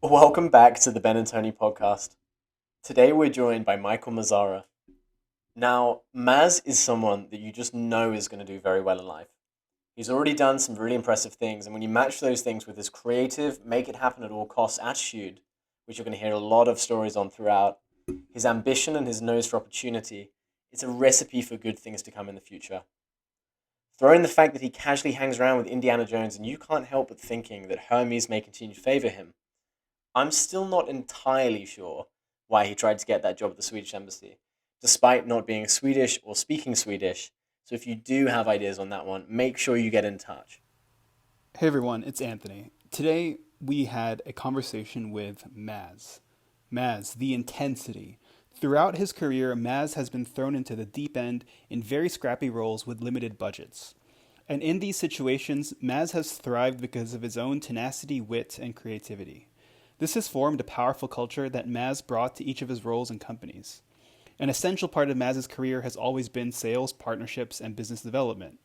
Welcome back to the Ben and Tony podcast. Today we're joined by Michael Mazzara. Now, Mazz is someone that you just know is going to do very well in life. He's already done some really impressive things, and when you match those things with his creative, make it happen at all costs attitude, which you're going to hear a lot of stories on throughout, his ambition and his nose for opportunity, it's a recipe for good things to come in the future. Throw in the fact that he casually hangs around with Indiana Jones, and you can't help but thinking that Hermes may continue to favor him. I'm still not entirely sure why he tried to get that job at the Swedish embassy, despite not being Swedish or speaking Swedish. So if you do have ideas on that one, make sure you get in touch. Hey everyone, it's Anthony. Today we had a conversation with Mazz. Mazz, the intensity. Throughout his career, Mazz has been thrown into the deep end in very scrappy roles with limited budgets. And in these situations, Mazz has thrived because of his own tenacity, wit, and creativity. This has formed a powerful culture that Mazz brought to each of his roles and companies. An essential part of Mazz's career has always been sales, partnerships, and business development.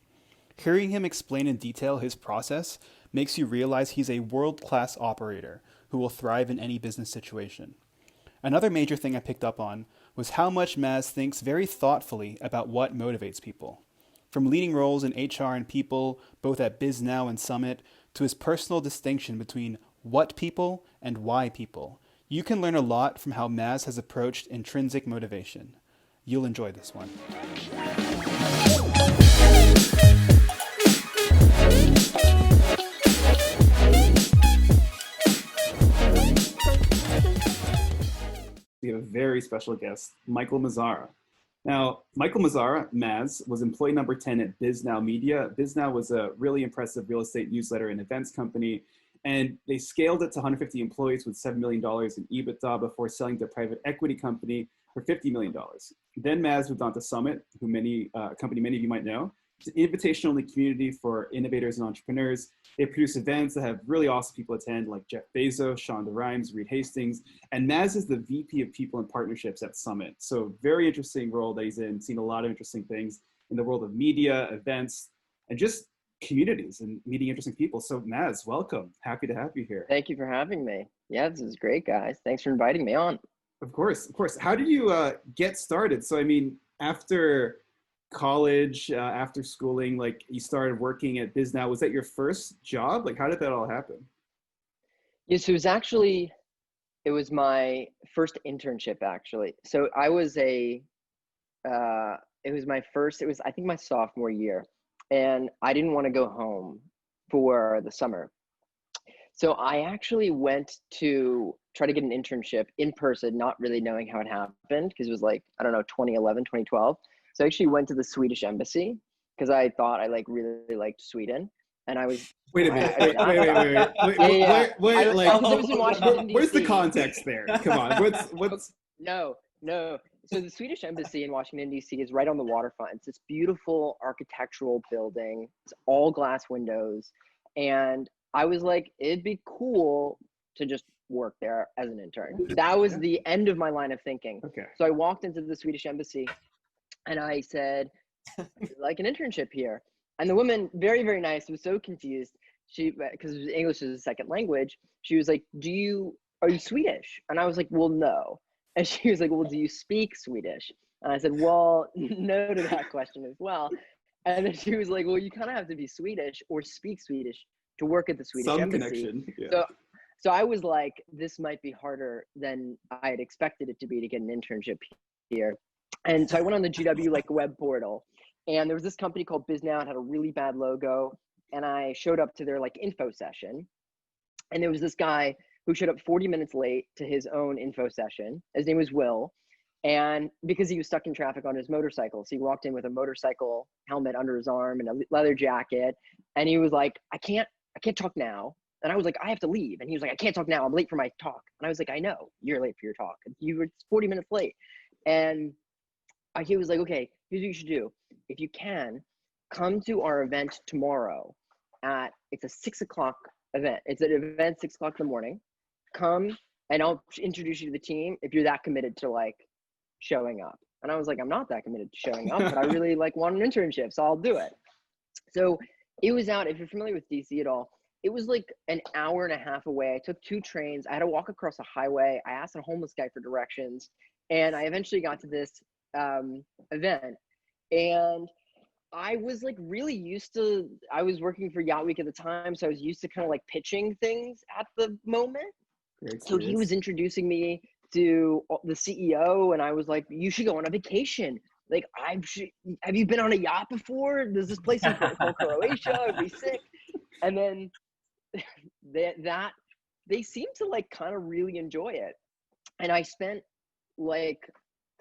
Hearing him explain in detail his process makes you realize he's a world-class operator who will thrive in any business situation. Another major thing I picked up on was how much Mazz thinks very thoughtfully about what motivates people. From leading roles in HR and people, both at Bisnow and Summit, to his personal distinction between what people and why people. You can learn a lot from how Mazz has approached intrinsic motivation. You'll enjoy this one. We have a very special guest, Michael Mazzara. Now, Michael Mazzara, Mazz, was employee number 10 at Bisnow Media. Bisnow was a really impressive real estate newsletter and events company, and they scaled it to 150 employees with $7 million in EBITDA before selling to a private equity company for $50 million. Then Mazz moved on to Summit, a company many of you might know. It's an invitation-only community for innovators and entrepreneurs. They produce events that have really awesome people attend, like Jeff Bezos, Shonda Rhimes, Reed Hastings, and Mazz is the VP of People and Partnerships at Summit. So very interesting role that he's in, seen a lot of interesting things in the world of media, events, and just communities and meeting interesting people. So Mazz, welcome. Happy to have you here. Thank you for having me. Yeah, this is great, guys. Thanks for inviting me on. Of course. How did you get started? So, I mean, after college, after schooling, like you started working at Bisnow. Was that your first job? Like, how did that all happen? Yes, it was my first internship actually. So it was I think my sophomore year, and I didn't want to go home for the summer. So I actually went to try to get an internship in person, not really knowing how it happened because it was like, I don't know, 2011, 2012. So I actually went to the Swedish embassy because I thought I really liked Sweden. And I was Wait a minute. I was Wait, in Washington, where's the DC. context there? Come on. What's No. So the Swedish embassy in Washington, D.C. is right on the waterfront. It's this beautiful architectural building. It's all glass windows. And I was like, it'd be cool to just work there as an intern. That was the end of my line of thinking. Okay. So I walked into the Swedish embassy and I said, like an internship here. And the woman, very, very nice, was so confused. Because English is a second language, she was like, are you Swedish? And I was like, well, no. And she was like, well, do you speak Swedish? And I said, well, no to that question as well. And then she was like, well, you kind of have to be Swedish or speak Swedish to work at the Swedish some embassy. connection? Yeah. So I was like, this might be harder than I had expected it to be to get an internship here. And so I went on the GW like web portal, and there was this company called Bisnow. It had a really bad logo. And I showed up to their like info session, and there was this guy who showed up 40 minutes late to his own info session. His name was Will. And because he was stuck in traffic on his motorcycle, so he walked in with a motorcycle helmet under his arm and a leather jacket. And he was like, I can't talk now. And I was like, I have to leave. And he was like, I can't talk now. I'm late for my talk. And I was like, I know you're late for your talk. You were 40 minutes late. And he was like, okay, here's what you should do. If you can, come to our event tomorrow it's a 6 o'clock event. It's an event 6 o'clock in the morning. Come and I'll introduce you to the team if you're that committed to like showing up. And I was like, I'm not that committed to showing up, but I really like want an internship, so I'll do it. So it was out, if you're familiar with DC at all, it was like an hour and a half away. I took 2 trains. I had to walk across a highway. I asked a homeless guy for directions, and I eventually got to this event. And I was like really used to, I was working for Yacht Week at the time, so I was used to kind of like pitching things at the moment. So he was introducing me to the CEO, and I was like, you should go on a vacation. Like, have you been on a yacht before? There's this place called Croatia. I'd be sick. And then they seemed to like kind of really enjoy it. And I spent like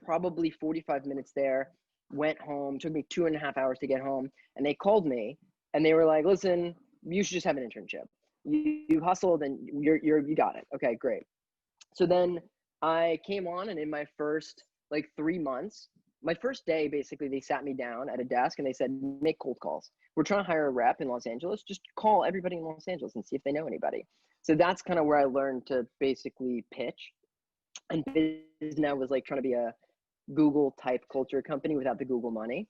probably 45 minutes there, went home, took me 2.5 hours to get home. And they called me and they were like, listen, you should just have an internship. You hustled and you got it. Okay, great. So then I came on, and in my first like 3 months, my first day, basically, they sat me down at a desk and they said, make cold calls. We're trying to hire a rep in Los Angeles. Just call everybody in Los Angeles and see if they know anybody. So that's kind of where I learned to basically pitch. And Bisnow was like trying to be a Google type culture company without the Google money.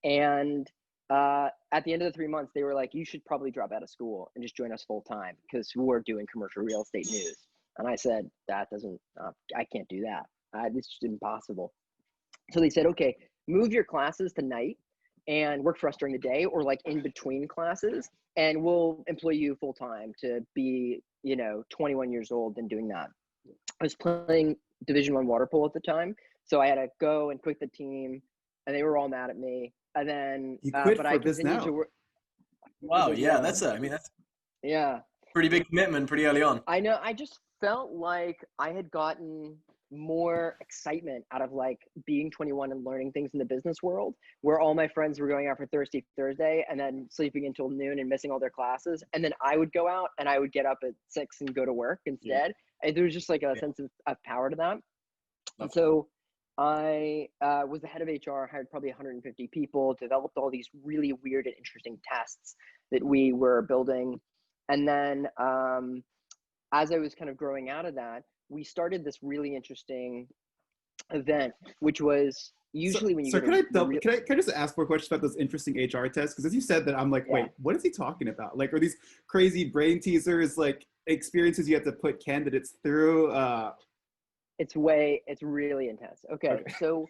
And at the end of the 3 months, they were like, you should probably drop out of school and just join us full time because we're doing commercial real estate news. And I said, that doesn't, I can't do that. It's just impossible. So they said, okay, move your classes to night and work for us during the day or like in between classes, and we'll employ you full time to be, 21 years old and doing that. I was playing Division I water polo at the time, so I had to go and quit the team, and they were all mad at me. And then, you quit but for I continued Bisnow. to work. Wow, yeah, that's yeah, pretty big commitment pretty early on. I know. I just felt like I had gotten more excitement out of like being 21 and learning things in the business world, where all my friends were going out for Thursday and then sleeping until noon and missing all their classes. And then I would go out and I would get up at 6 and go to work instead. Yeah. And there was just like a sense of power to that. And so I was the head of HR, hired probably 150 people, developed all these really weird and interesting tests that we were building. And then as I was kind of growing out of that, we started this really interesting event, which was usually when you can I just ask more questions about those interesting HR tests? Because as you said that, I'm like, wait, what is he talking about? Like, are these crazy brain teasers, like experiences you have to put candidates through? It's really intense. Okay. So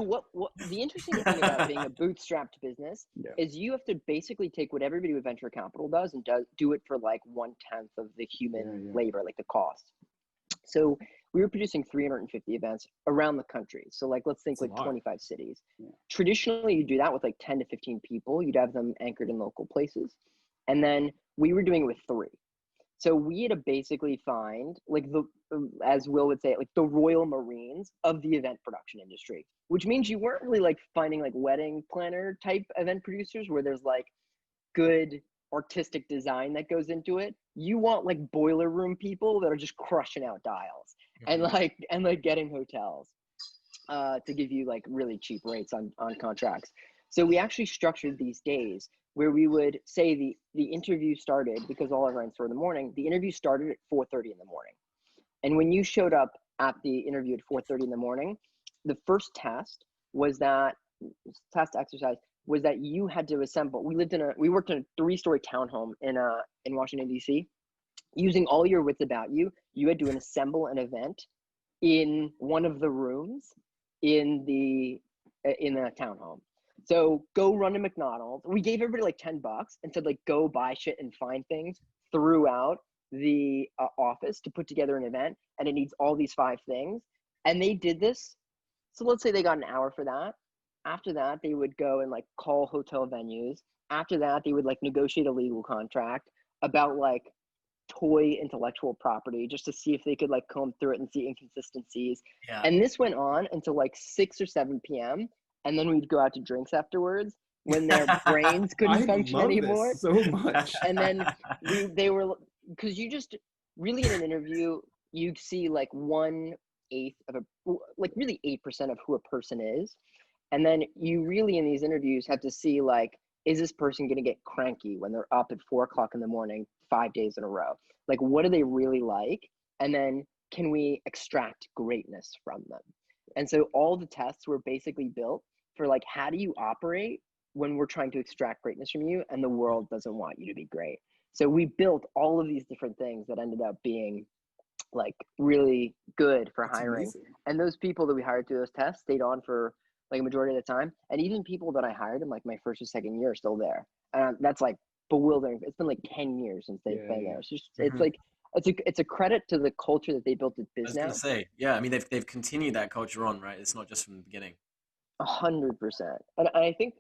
what the interesting thing about being a bootstrapped business is you have to basically take what everybody with venture capital does and do it for like 1/10 of the human labor, like the cost. So we were producing 350 events around the country. So like, let's think like 25 cities. Yeah. Traditionally, you do that with like 10 to 15 people. You'd have them anchored in local places. And then we were doing it with 3. So we had to basically find like as Will would say, like the Royal Marines of the event production industry, which means you weren't really like finding like wedding planner type event producers where there's like good artistic design that goes into it. You want like boiler room people that are just crushing out dials and like getting hotels to give you like really cheap rates on contracts. So we actually structured these days where we would say the interview started, because all our events were in the morning, the interview started at 4:30 in the morning. And when you showed up at the interview at 4:30 in the morning, the first test exercise was that you had to assemble. We worked in a 3-story townhome in Washington, D.C. Using all your wits about you, you had to assemble an event in one of the rooms in the townhome. So go run to McDonald's. We gave everybody like $10 and said like, go buy shit and find things throughout the office to put together an event. And it needs all these 5 things. And they did this. So let's say they got an hour for that. After that, they would go and like call hotel venues. After that, they would like negotiate a legal contract about like toy intellectual property just to see if they could like comb through it and see inconsistencies. Yeah. And this went on until like 6 or 7 p.m. And then we'd go out to drinks afterwards when their brains couldn't function anymore. This so much. And then they were, because you just really in an interview, you see like 1/8 of like really 8% of who a person is. And then you really in these interviews have to see like, is this person going to get cranky when they're up at 4:00 in the morning, 5 days in a row? Like, what do they really like? And then can we extract greatness from them? And so all the tests were basically built for like, how do you operate when we're trying to extract greatness from you and the world doesn't want you to be great. So we built all of these different things that ended up being like really good for That's hiring. amazing. And those people that we hired through those tests stayed on for like a majority of the time. And even people that I hired in like my first or second year are still there. And that's like bewildering. It's been like 10 years since they've been there. So it's like, it's a credit to the culture that they built at I was gonna Bisnow. say, yeah. I mean, they've continued that culture on, right? It's not just from the beginning. 100%. And I think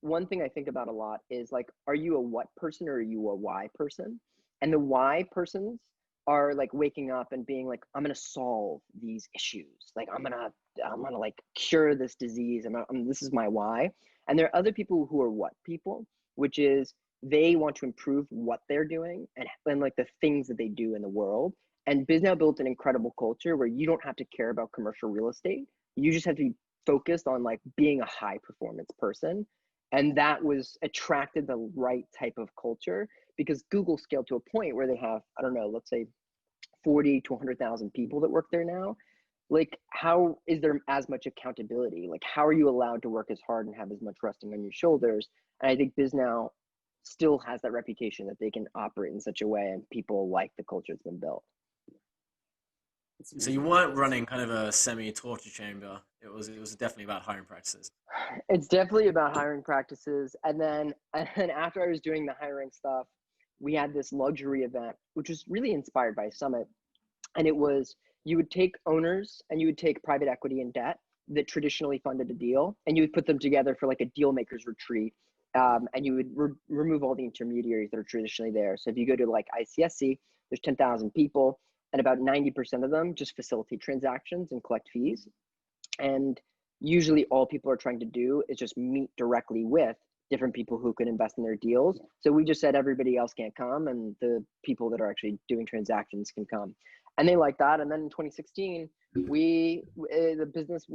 one thing I think about a lot is like, are you a what person or are you a why person? And the why persons are like waking up and being like, I'm gonna solve these issues. Like I'm gonna like cure this disease. This is my why. And there are other people who are what people, which is they want to improve what they're doing and like the things that they do in the world. And Bisnow built an incredible culture where you don't have to care about commercial real estate. You just have to be focused on like being a high performance person. And that was attracted the right type of culture because Google scaled to a point where they have, I don't know, let's say 40 to 100,000 people that work there now. Like, how is there as much accountability? Like, how are you allowed to work as hard and have as much resting on your shoulders? And I think Bisnow still has that reputation that they can operate in such a way and people like the culture that's been built. So you weren't running kind of a semi-torture chamber. It was definitely about hiring practices. It's definitely about hiring practices. And then after I was doing the hiring stuff, we had this luxury event, which was really inspired by Summit. And it was, you would take owners and you would take private equity and debt that traditionally funded a deal, and you would put them together for like a deal makers retreat. And you would remove all the intermediaries that are traditionally there. So if you go to like ICSC, there's 10,000 people and about 90% of them just facilitate transactions and collect fees. And usually all people are trying to do is just meet directly with different people who can invest in their deals. So we just said everybody else can't come and the people that are actually doing transactions can come. And they like that. And then in 2016, we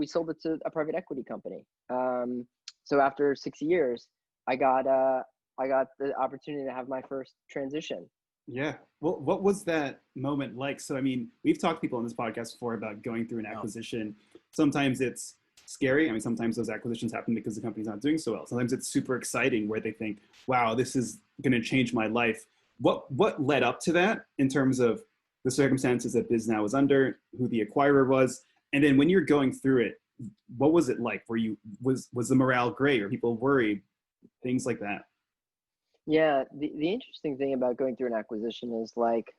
sold it to a private equity company. So after 6 years, I got the opportunity to have my first transition. Yeah. Well, what was that moment like? So, I mean, we've talked to people on this podcast before about going through an acquisition. Sometimes it's scary. I mean, sometimes those acquisitions happen because the company's not doing so well. Sometimes it's super exciting where they think, wow, this is going to change my life. What led up to that in terms of the circumstances that Bisnow was under, who the acquirer was? And then when you're going through it, what was it like? Was the morale great? Or people worried? Things like that. Yeah, the interesting thing about going through an acquisition is like,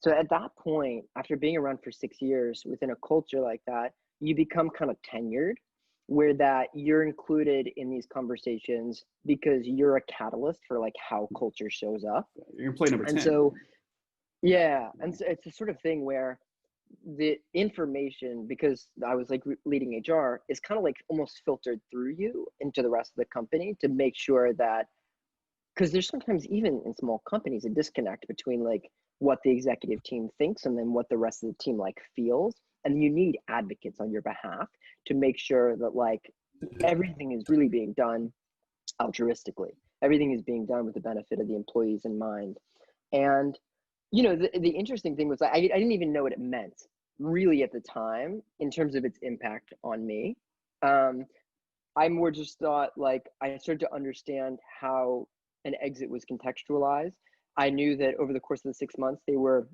so at that point, after being around for 6 years within a culture like that, you become kind of tenured, where that you're included in these conversations because you're a catalyst for like how culture shows up. You're employee number 10. And so, yeah, and so it's a sort of thing where the information, because I was like leading HR, is kind of like almost filtered through you into the rest of the company to make sure that, because there's sometimes even in small companies a disconnect between like what the executive team thinks and then what the rest of the team like feels, and you need advocates on your behalf to make sure that like everything is really being done altruistically, everything is being done with the benefit of the employees in mind. And you know, the interesting thing was I didn't even know what it meant really at the time in terms of its impact on me. I more just thought like I started to understand how an exit was contextualized. I knew that over the course of the 6 months, they were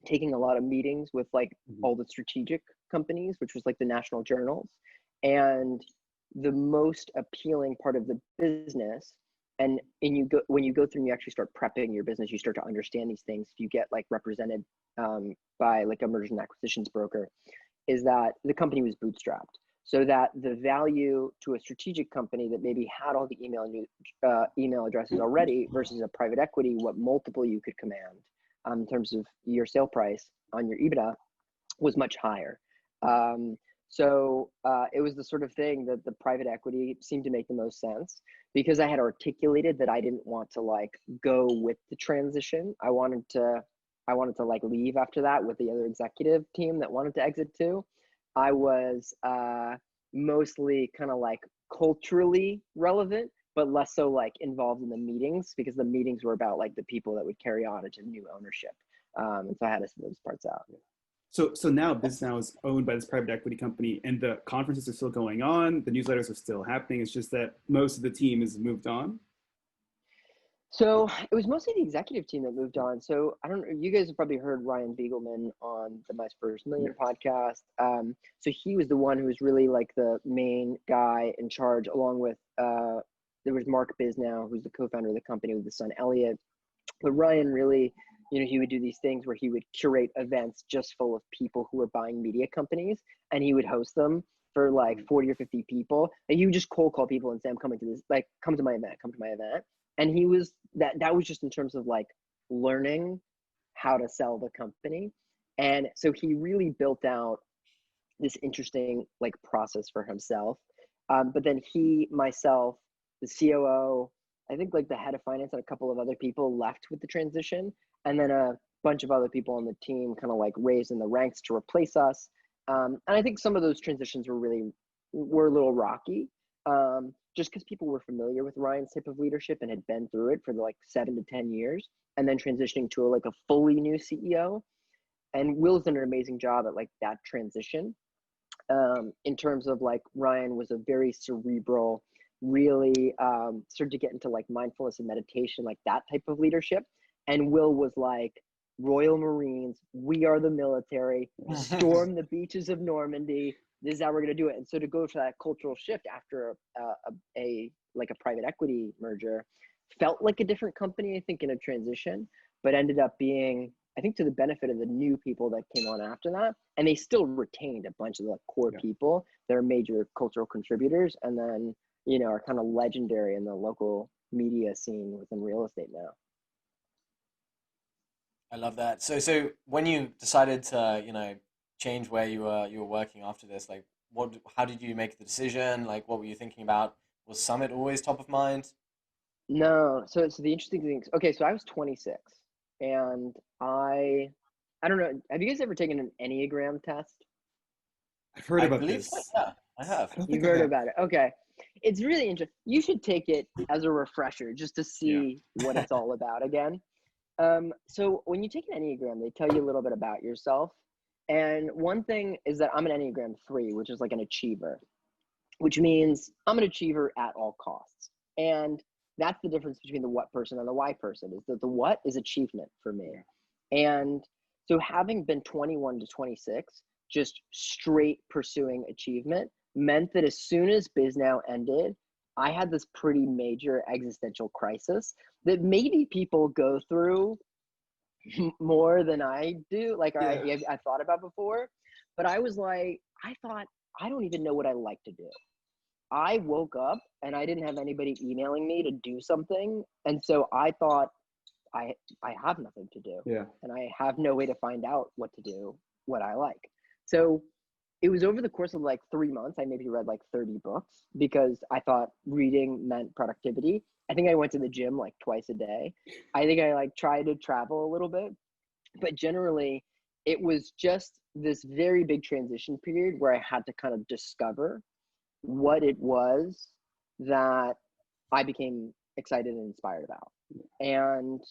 taking a lot of meetings with like all the strategic companies, which was like the national journals. And the most appealing part of the business, and when you go through and you actually start prepping your business, you start to understand these things. You get like represented by like a mergers and acquisitions broker, is that the company was bootstrapped. So that the value to a strategic company that maybe had all the email addresses already versus a private equity, what multiple you could command in terms of your sale price on your EBITDA was much higher. So it was the sort of thing that the private equity seemed to make the most sense because I had articulated that I didn't want to like go with the transition. I wanted to like leave after that with the other executive team that wanted to exit too. I was mostly kind of like culturally relevant, but less so like involved in the meetings because the meetings were about like the people that would carry on into new ownership. And so I had to send those parts out. So now Bisnow is owned by this private equity company, and the conferences are still going on. The newsletters are still happening. It's just that most of the team has moved on. So it was mostly the executive team that moved on. So I don't know, you guys have probably heard Ryan Beagleman on the My First Million podcast. So he was the one who was really like the main guy in charge, along with there was Mark Bisnow, who's the co-founder of the company, with his son Elliot. But Ryan really, he would do these things where he would curate events just full of people who were buying media companies, and he would host them for like 40 or 50 people. And he would just cold call people and say, I'm coming to this, like, come to my event. And he was that was just in terms of like learning how to sell the company. And so he really built out this interesting like process for himself. But then myself, the COO, I think like the head of finance and a couple of other people left with the transition. And then a bunch of other people on the team kind of like raised in the ranks to replace us. And I think some of those transitions were a little rocky. Just because people were familiar with Ryan's type of leadership and had been through it for like 7 to 10 years, and then transitioning to a fully new CEO. And Will's done an amazing job at like that transition. In terms of like Ryan was a very cerebral, really started to get into like mindfulness and meditation, like that type of leadership. And Will was like Royal Marines, we are the military, storm the beaches of Normandy. This is how we're going to do it. And so to go for that cultural shift after a private equity merger felt like a different company, I think, in a transition, but ended up being, I think, to the benefit of the new people that came on after that. And they still retained a bunch of the core people that are major cultural contributors, and then, are kind of legendary in the local media scene within real estate now. I love that. So when you decided to, change where you were working after this, like how did you make the decision? Like what were you thinking about? Was Summit always top of mind? No. So it's the interesting thing. Okay, so I was 26, and I don't know. Have you guys ever taken an Enneagram test? I've heard about believe this. So, yeah, I have. You've heard about it. Okay. It's really interesting. You should take it as a refresher just to see what it's all about again. So when you take an Enneagram, they tell you a little bit about yourself. And one thing is that I'm an Enneagram 3, which is like an achiever, which means I'm an achiever at all costs. And that's the difference between the what person and the why person, is that the what is achievement for me. And so having been 21 to 26, just straight pursuing achievement meant that as soon as Bisnow ended, I had this pretty major existential crisis that maybe people go through more than I do. Like I thought about before, but I was like, I thought, I don't even know what I like to do. I woke up and I didn't have anybody emailing me to do something. And so I thought I have nothing to do. Yeah. And I have no way to find out what to do, what I like. So it was over the course of like 3 months, I maybe read like 30 books because I thought reading meant productivity. I think I went to the gym like twice a day. I think I like tried to travel a little bit, but generally it was just this very big transition period where I had to kind of discover what it was that I became excited and inspired about. And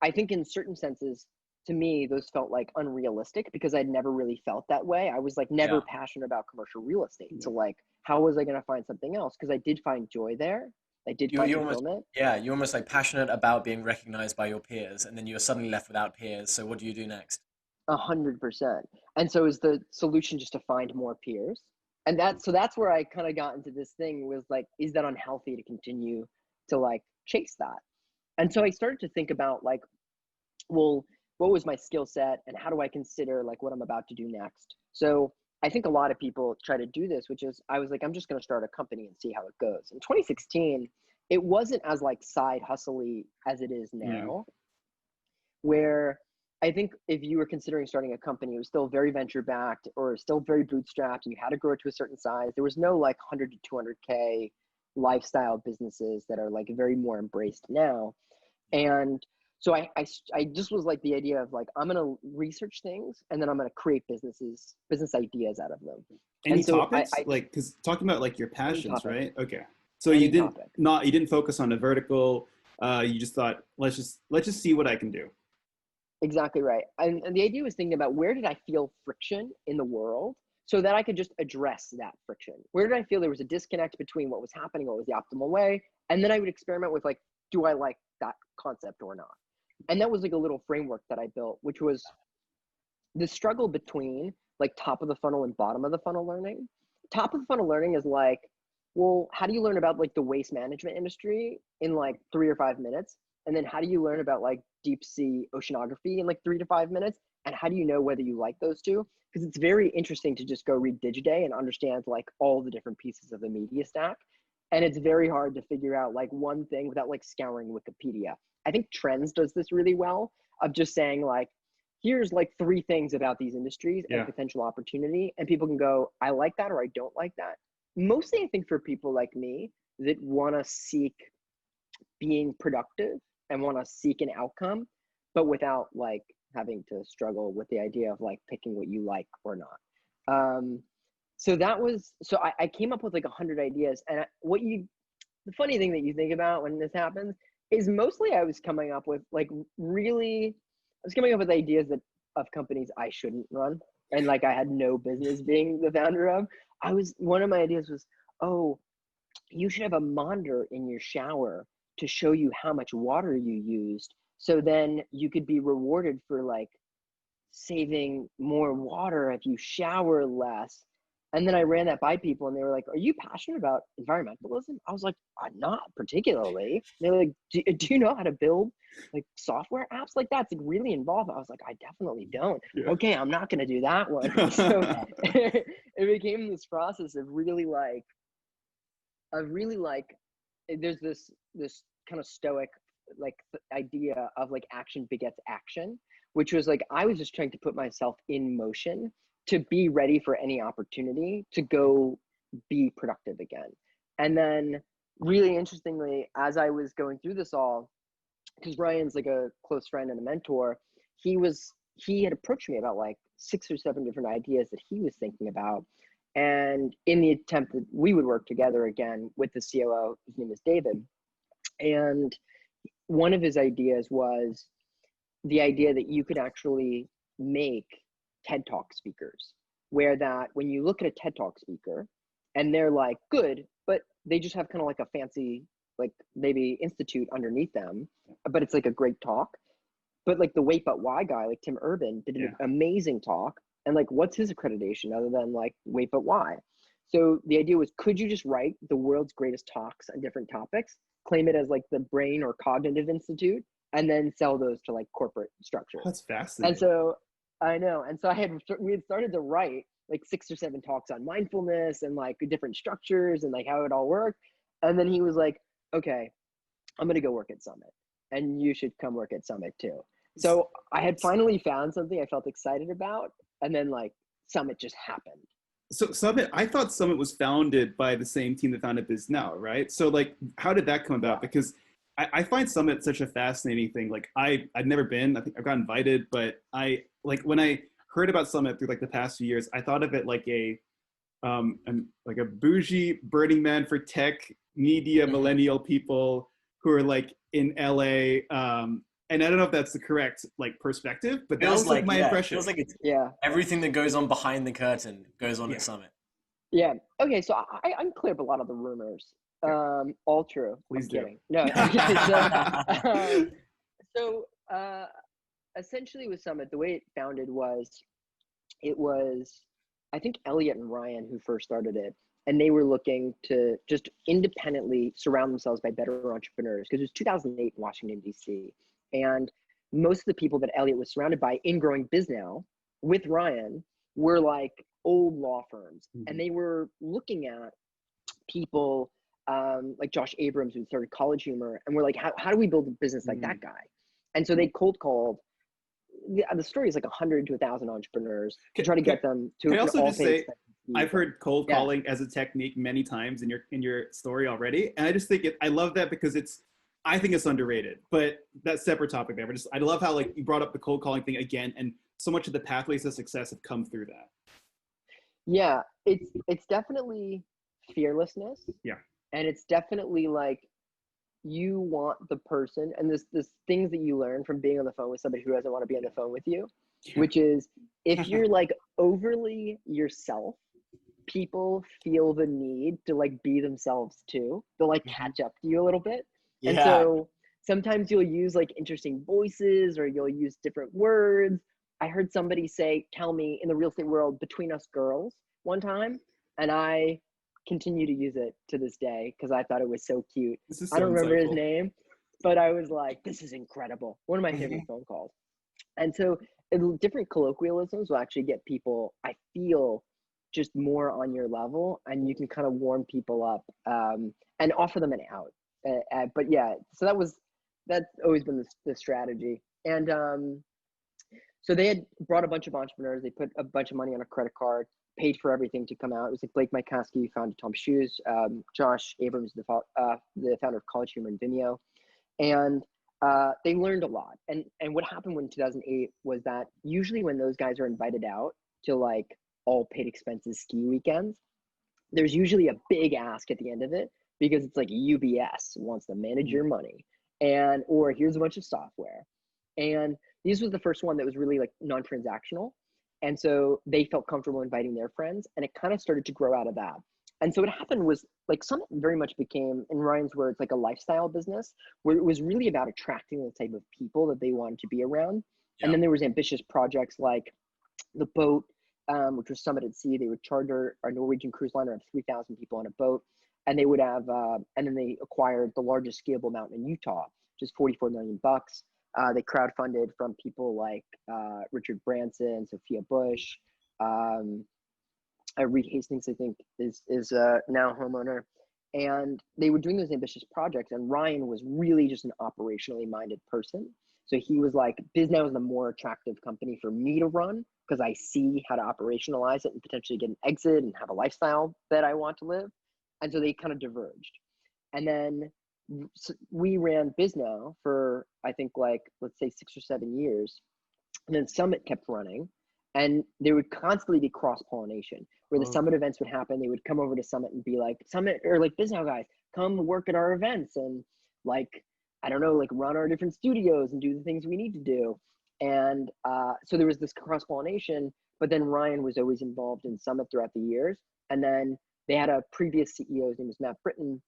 I think in certain senses, to me, those felt like unrealistic because I'd never really felt that way. I was like never passionate about commercial real estate. So like, how was I going to find something else? Because I did find joy there. I did find fulfillment. You're almost like passionate about being recognized by your peers, and then you're suddenly left without peers. So what do you do next? 100%. And so is the solution just to find more peers? And that's where I kind of got into this thing, was like, is that unhealthy to continue to like chase that? And so I started to think about like, well, what was my skill set and how do I consider like what I'm about to do next? So I think a lot of people try to do this, which is, I was like, I'm just going to start a company and see how it goes. In 2016, it wasn't as like side hustle-y as it is now, where I think if you were considering starting a company, it was still very venture backed or still very bootstrapped, and you had to grow it to a certain size. There was no like 100 to 200K lifestyle businesses that are like very more embraced now. And so I just was like the idea of like, I'm going to research things and then I'm going to create business ideas out of them. Any and so topics? Like, cause talking about like your passions, right? Okay. So Any you didn't focus on a vertical. You just thought, let's just see what I can do. Exactly right. And the idea was thinking about where did I feel friction in the world so that I could just address that friction. Where did I feel there was a disconnect between what was happening, what was the optimal way? And then I would experiment with like, do I like that concept or not? And that was like a little framework that I built, which was the struggle between like top of the funnel and bottom of the funnel learning. Top of the funnel learning is like, well, how do you learn about like the waste management industry in like 3 or 5 minutes? And then how do you learn about like deep sea oceanography in like 3 to 5 minutes? And how do you know whether you like those two? Because it's very interesting to just go read Digiday and understand like all the different pieces of the media stack. And it's very hard to figure out like one thing without like scouring Wikipedia. I think Trends does this really well of just saying like, here's like 3 things about these industries and potential opportunity. And people can go, I like that or I don't like that. Mostly I think for people like me that want to seek being productive and want to seek an outcome, but without like having to struggle with the idea of like picking what you like or not. So I came up with like 100 ideas. And the funny thing that you think about when this happens is mostly I was coming up with ideas of companies I shouldn't run. And like I had no business being the founder of. One of my ideas was, oh, you should have a monitor in your shower to show you how much water you used. So then you could be rewarded for like saving more water if you shower less. And then I ran that by people and they were like, are you passionate about environmentalism? I was like, I'm not particularly. They're like, do you know how to build like software apps like that? It's like really involved. I was like, I definitely don't. Yeah. Okay, I'm not gonna do that one. So it became this process of really like, there's this kind of stoic like idea of like action begets action, which was like, I was just trying to put myself in motion to be ready for any opportunity to go be productive again. And then really interestingly, as I was going through this all, because Ryan's like a close friend and a mentor, he had approached me about like 6 or 7 different ideas that he was thinking about. And in the attempt that we would work together again with the COO, his name is David. And one of his ideas was the idea that you could actually make TED Talk speakers, where that when you look at a TED Talk speaker and they're like good, but they just have kind of like a fancy, like maybe institute underneath them, but it's like a great talk. But like the Wait But Why guy, like Tim Urban, did an amazing talk. And like, what's his accreditation other than like Wait But Why? So the idea was, could you just write the world's greatest talks on different topics, claim it as like the Brain or Cognitive Institute, and then sell those to like corporate structures? That's fascinating. And so I know. And so we had started to write like 6 or 7 talks on mindfulness and like different structures and like how it all worked. And then he was like, okay, I'm going to go work at Summit and you should come work at Summit too. So I had finally found something I felt excited about. And then like Summit just happened. So Summit, I thought Summit was founded by the same team that founded Bisnow, right? So like, how did that come about? Because I find Summit such a fascinating thing. Like I'd never been, I think I got invited, but when I heard about Summit through like the past few years, I thought of it like a bougie Burning Man for tech media millennial people who are like in LA. And I don't know if that's the correct like perspective, but that was like my impression. It feels like it's everything that goes on behind the curtain goes on at Summit. Yeah. Okay. So I'm clear of a lot of the rumors. All true. Please do. Kidding. No. Okay, so essentially with Summit, the way it founded was, I think Elliot and Ryan who first started it, and they were looking to just independently surround themselves by better entrepreneurs, because it was 2008 in Washington, D.C. And most of the people that Elliot was surrounded by in growing Bisnow with Ryan were like old law firms. Mm-hmm. And they were looking at people like Josh Abrams, who started College Humor, and we're like, how do we build a business like that guy? And so they cold called. The story is like 100 to 1,000 entrepreneurs to try to get them to. Can I also just say, I've heard cold calling as a technique many times in your story already, and I just think I love that because I think it's underrated. But that's a separate topic there. But I love how like you brought up the cold calling thing again, and so much of the pathways to success have come through that. Yeah, it's definitely fearlessness. Yeah. And it's definitely like you want the person, and this things that you learn from being on the phone with somebody who doesn't want to be on the phone with you, which is if you're like overly yourself, people feel the need to like be themselves too. They'll like catch up to you a little bit. And so sometimes you'll use like interesting voices or you'll use different words. I heard somebody tell me in the real estate world, between us girls one time, and I continue to use it to this day because I thought it was so cute. This is I so don't remember his insightful. name, but I was like, this is incredible. One of my favorite phone calls. And so different colloquialisms will actually get people, I feel, just more on your level, and you can kind of warm people up and offer them an out. But yeah, so that's always been the strategy. And so they had brought a bunch of entrepreneurs. They put a bunch of money on a credit card, paid for everything to come out. It was like Blake Mycoskie, who founded Tom Shoes, Josh Abrams, the founder of College Humor and Vimeo. And they learned a lot. And what happened in 2008 was that usually when those guys are invited out to like all paid expenses ski weekends, there's usually a big ask at the end of it because it's like UBS wants to manage your money, or here's a bunch of software. And this was the first one that was really like non-transactional. And so they felt comfortable inviting their friends, and it kind of started to grow out of that. And so what happened was like Summit very much became, in Ryan's words, like a lifestyle business where it was really about attracting the type of people that they wanted to be around. And then there was ambitious projects like the boat, which was Summit at Sea. They would charter a Norwegian cruise liner of 3,000 people on a boat. And they would have, and then they acquired the largest skiable mountain in Utah, which is $44 million. They crowdfunded from people like Richard Branson, Sophia Bush, Reed Hastings, I think, is now a homeowner. And they were doing those ambitious projects. And Ryan was really just an operationally minded person. So he was like, Bisnow is the more attractive company for me to run because I see how to operationalize it and potentially get an exit and have a lifestyle that I want to live. And so they kind of diverged. And then we ran Bisnow for, I think, like, let's say 6 or 7 years. And then Summit kept running. And there would constantly be cross-pollination where the Summit events would happen. They would come over to Summit and be like, Summit, or like Bisnow guys, come work at our events and like, I don't know, like run our different studios and do the things we need to do. And so there was this cross-pollination, but then Ryan was always involved in Summit throughout the years. And then they had a previous CEO, his name was Matt Britton,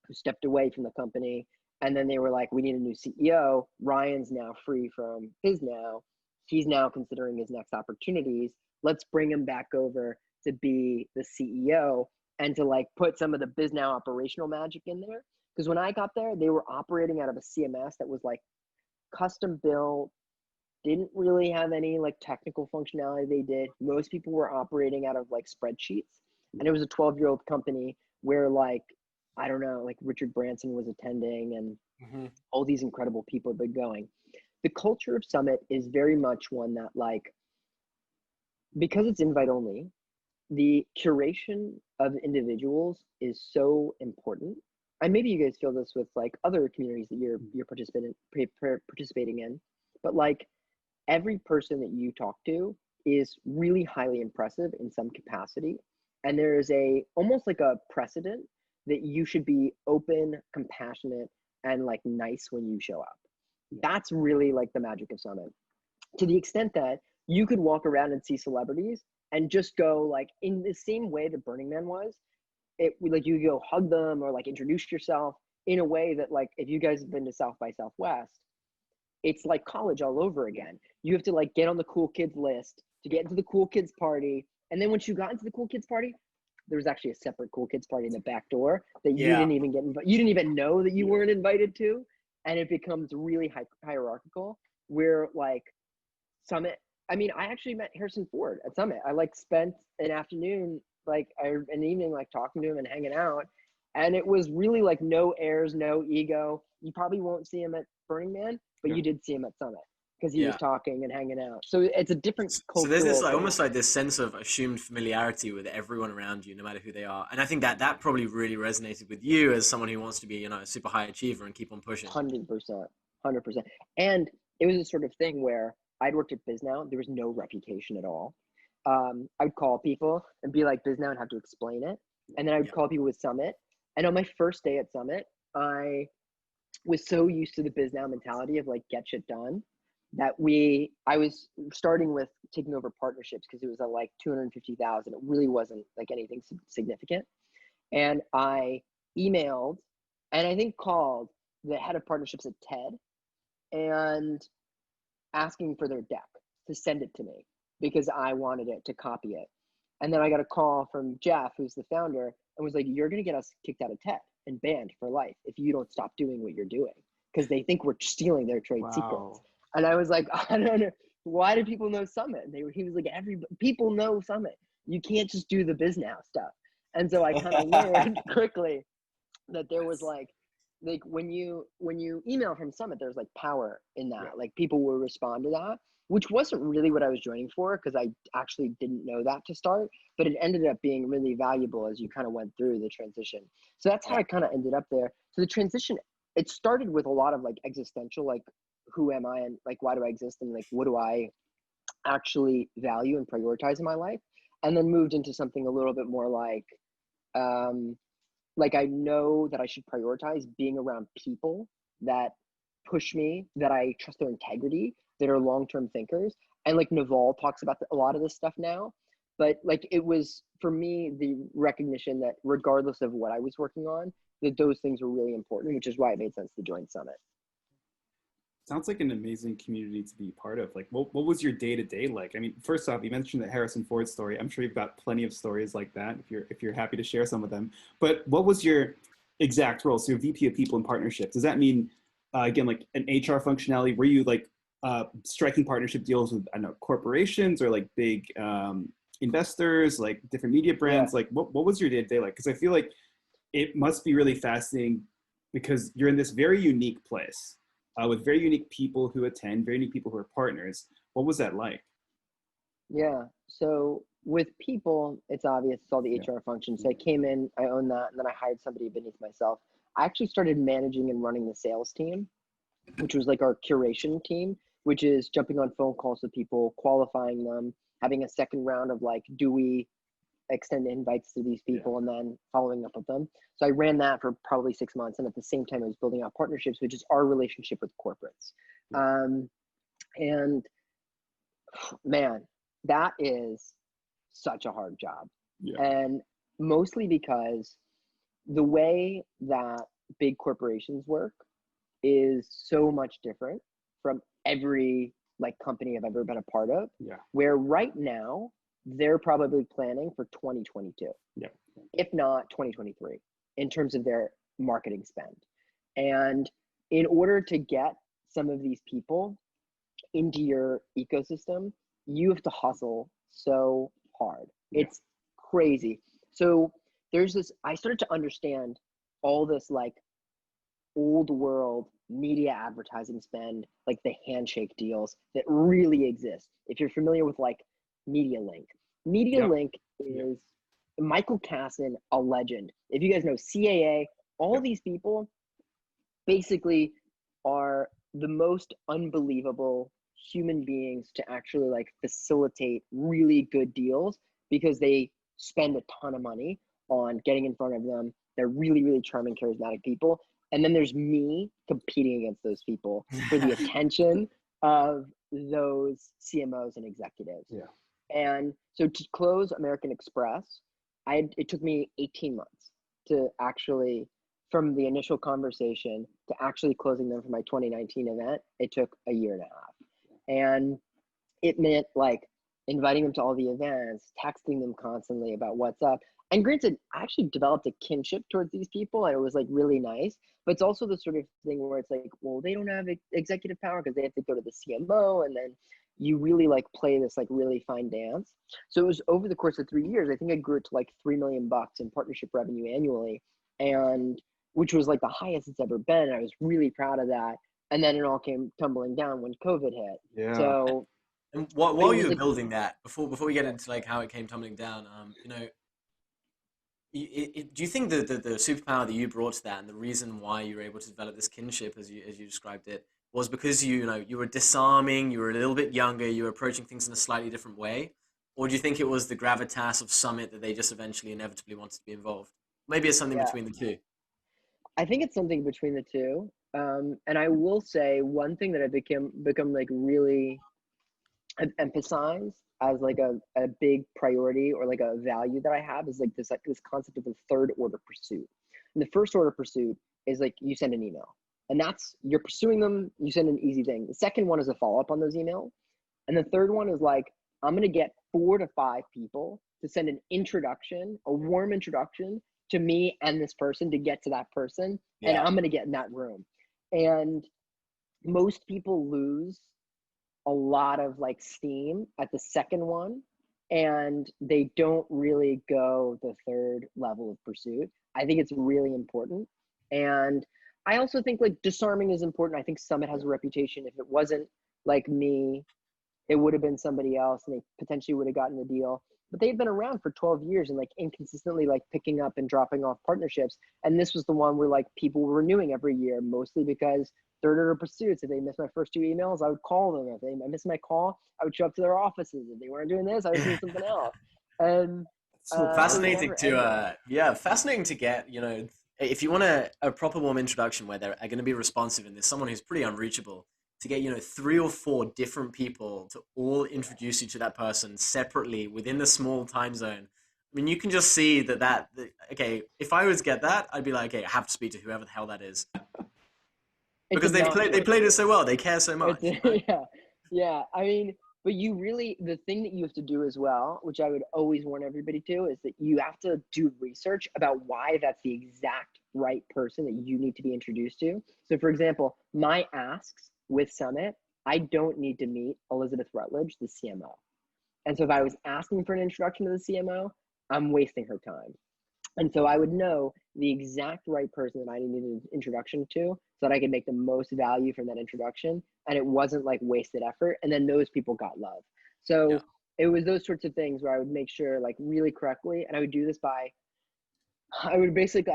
who stepped away from the company. And then they were like, we need a new CEO. Ryan's now free from Bisnow. He's now considering his next opportunities. Let's bring him back over to be the CEO and to like put some of the Bisnow operational magic in there. Because when I got there, they were operating out of a CMS that was like custom built, didn't really have any like technical functionality they did. Most people were operating out of like spreadsheets. And it was a 12-year-old company where like, I don't know, like Richard Branson was attending and all these incredible people had been going. The culture of Summit is very much one that like, because it's invite only, the curation of individuals is so important. And maybe you guys feel this with like other communities that you're participating in, but like every person that you talk to is really highly impressive in some capacity. And there is almost like a precedent that you should be open, compassionate, and like nice when you show up. That's really like the magic of Summit. To the extent that you could walk around and see celebrities and just go like in the same way that Burning Man was, like you go hug them or like introduce yourself in a way that like if you guys have been to South by Southwest, it's like college all over again. You have to like get on the cool kids list to get into the cool kids party. And then once you got into the cool kids party, there was actually a separate cool kids party in the back door that you didn't even get you didn't even know that you weren't invited to. And it becomes really hierarchical where like Summit, I mean, I actually met Harrison Ford at Summit. I like spent an afternoon, like an evening, like talking to him and hanging out. And it was really like no airs, no ego. You probably won't see him at Burning Man, but you did see him at Summit because he was talking and hanging out. So it's a different cultural. So there's this like almost like this sense of assumed familiarity with everyone around you, no matter who they are. And I think that probably really resonated with you as someone who wants to be, a super high achiever and keep on pushing. 100%. And it was a sort of thing where I'd worked at Bisnow. There was no reputation at all. I'd call people and be like Bisnow and have to explain it. And then I'd call people with Summit. And on my first day at Summit, I was so used to the Bisnow mentality of like get shit done that I was starting with taking over partnerships because it was at like 250,000. It really wasn't like anything significant. And I emailed and I think called the head of partnerships at TED and asking for their deck to send it to me because I wanted it to copy it. And then I got a call from Jeff, who's the founder, and was like, you're going to get us kicked out of TED and banned for life if you don't stop doing what you're doing, because they think we're stealing their trade secrets. And I was like, I don't know. Why do people know Summit? And he was like, people know Summit. You can't just do the Bisnow stuff. And so I kind of learned quickly that there was like when you email from Summit, there's like power in that. Yeah. Like people will respond to that, which wasn't really what I was joining for because I actually didn't know that to start, but it ended up being really valuable as you kind of went through the transition. So that's how I kind of ended up there. So the transition, it started with a lot of like existential, like who am I and like why do I exist and like what do I actually value and prioritize in my life, and then moved into something a little bit more like I know that I should prioritize being around people that push me, that I trust their integrity, that are long-term thinkers. And like Naval talks about a lot of this stuff now, but like it was for me the recognition that regardless of what I was working on, that those things were really important, which is why it made sense to join Summit. Sounds like an amazing community to be part of. Like, what was your day-to-day like? I mean, first off, you mentioned the Harrison Ford story. I'm sure you've got plenty of stories like that if you're happy to share some of them. But what was your exact role? So you're VP of People and Partnerships. Does that mean, again, like an HR functionality? Were you like striking partnership deals with, I don't know, corporations or like big investors, like different media brands? Yeah. Like, what was your day-to-day like? Because I feel like it must be really fascinating because you're in this very unique place. With very unique people who attend, very unique people who are partners. What was that like? Yeah. So with people, it's obvious, it's all the HR functions. So I came in, I owned that, and then I hired somebody beneath myself. I actually started managing and running the sales team, which was like our curation team, which is jumping on phone calls with people, qualifying them, having a second round of like, do we extend invites to these people, and then following up with them. So I ran that for probably 6 months. And at the same time, I was building out partnerships, which is our relationship with corporates. And man, that is such a hard job. Yeah. And mostly because the way that big corporations work is so much different from every like company I've ever been a part of. Yeah. Where right now, they're probably planning for 2022, if not 2023, in terms of their marketing spend. And in order to get some of these people into your ecosystem, you have to hustle so hard. It's crazy. So there's this, I started to understand all this like old world media advertising spend, like the handshake deals that really exist. If you're familiar with like MediaLink is Michael Kasson, a legend. If you guys know CAA, all these people basically are the most unbelievable human beings to actually like facilitate really good deals because they spend a ton of money on getting in front of them. They're really, really charming, charismatic people. And then there's me competing against those people for the attention of those CMOs and executives. Yeah. And so to close American Express, it took me 18 months to actually, from the initial conversation to actually closing them for my 2019 event, it took a year and a half. And it meant like inviting them to all the events, texting them constantly about what's up. And granted, I actually developed a kinship towards these people and it was like really nice, but it's also the sort of thing where it's like, well, they don't have executive power because they have to go to the CMO, and then you really like play this like really fine dance. So it was over the course of 3 years, I think I grew it to like $3 million in partnership revenue annually, and which was like the highest it's ever been. I was really proud of that. And then it all came tumbling down when COVID hit. Yeah. So and while you were building that, before we get into like how it came tumbling down, you know, do you think that the superpower that you brought to that and the reason why you were able to develop this kinship as you described it was because you were disarming, you were a little bit younger, you were approaching things in a slightly different way? Or do you think it was the gravitas of Summit that they just eventually inevitably wanted to be involved? Maybe it's something between the two. I think it's something between the two. And I will say one thing that I become like really emphasize as like a big priority or like a value that I have is like this concept of the third order pursuit. And the first order pursuit is like you send an email, and that's you're pursuing them, you send an easy thing. The second one is a follow-up on those emails. And the third one is like, I'm gonna get 4 to 5 people to send an introduction, a warm introduction to me and this person to get to that person. And I'm gonna get in that room. And most people lose a lot of like steam at the second one, and they don't really go the third level of pursuit. I think it's really important. And I also think like disarming is important. I think Summit has a reputation. If it wasn't like me, it would have been somebody else and they potentially would have gotten the deal. But they've been around for 12 years and like inconsistently like picking up and dropping off partnerships. And this was the one where like people were renewing every year, mostly because third order pursuits. If they missed my first 2 emails, I would call them. If I missed my call, I would show up to their offices. If they weren't doing this, I was doing something else. And fascinating fascinating to get, you know, if you want a proper warm introduction where they're going to be responsive and there's someone who's pretty unreachable, to get, you know, 3 or 4 different people to all introduce you to that person separately within the small time zone. I mean, you can just see that okay, if I was to get that, I'd be like, okay, I have to speak to whoever the hell that is. Because they played it so well. They care so much. Yeah. I mean, but you really, the thing that you have to do as well, which I would always warn everybody to, is that you have to do research about why that's the exact right person that you need to be introduced to. So for example, my asks with Summit, I don't need to meet Elizabeth Rutledge, the CMO. And so if I was asking for an introduction to the CMO, I'm wasting her time. And so I would know the exact right person that I needed an introduction to so that I could make the most value from that introduction. And it wasn't like wasted effort. And then those people got love. So it was those sorts of things where I would make sure like really correctly. And I would do this by, I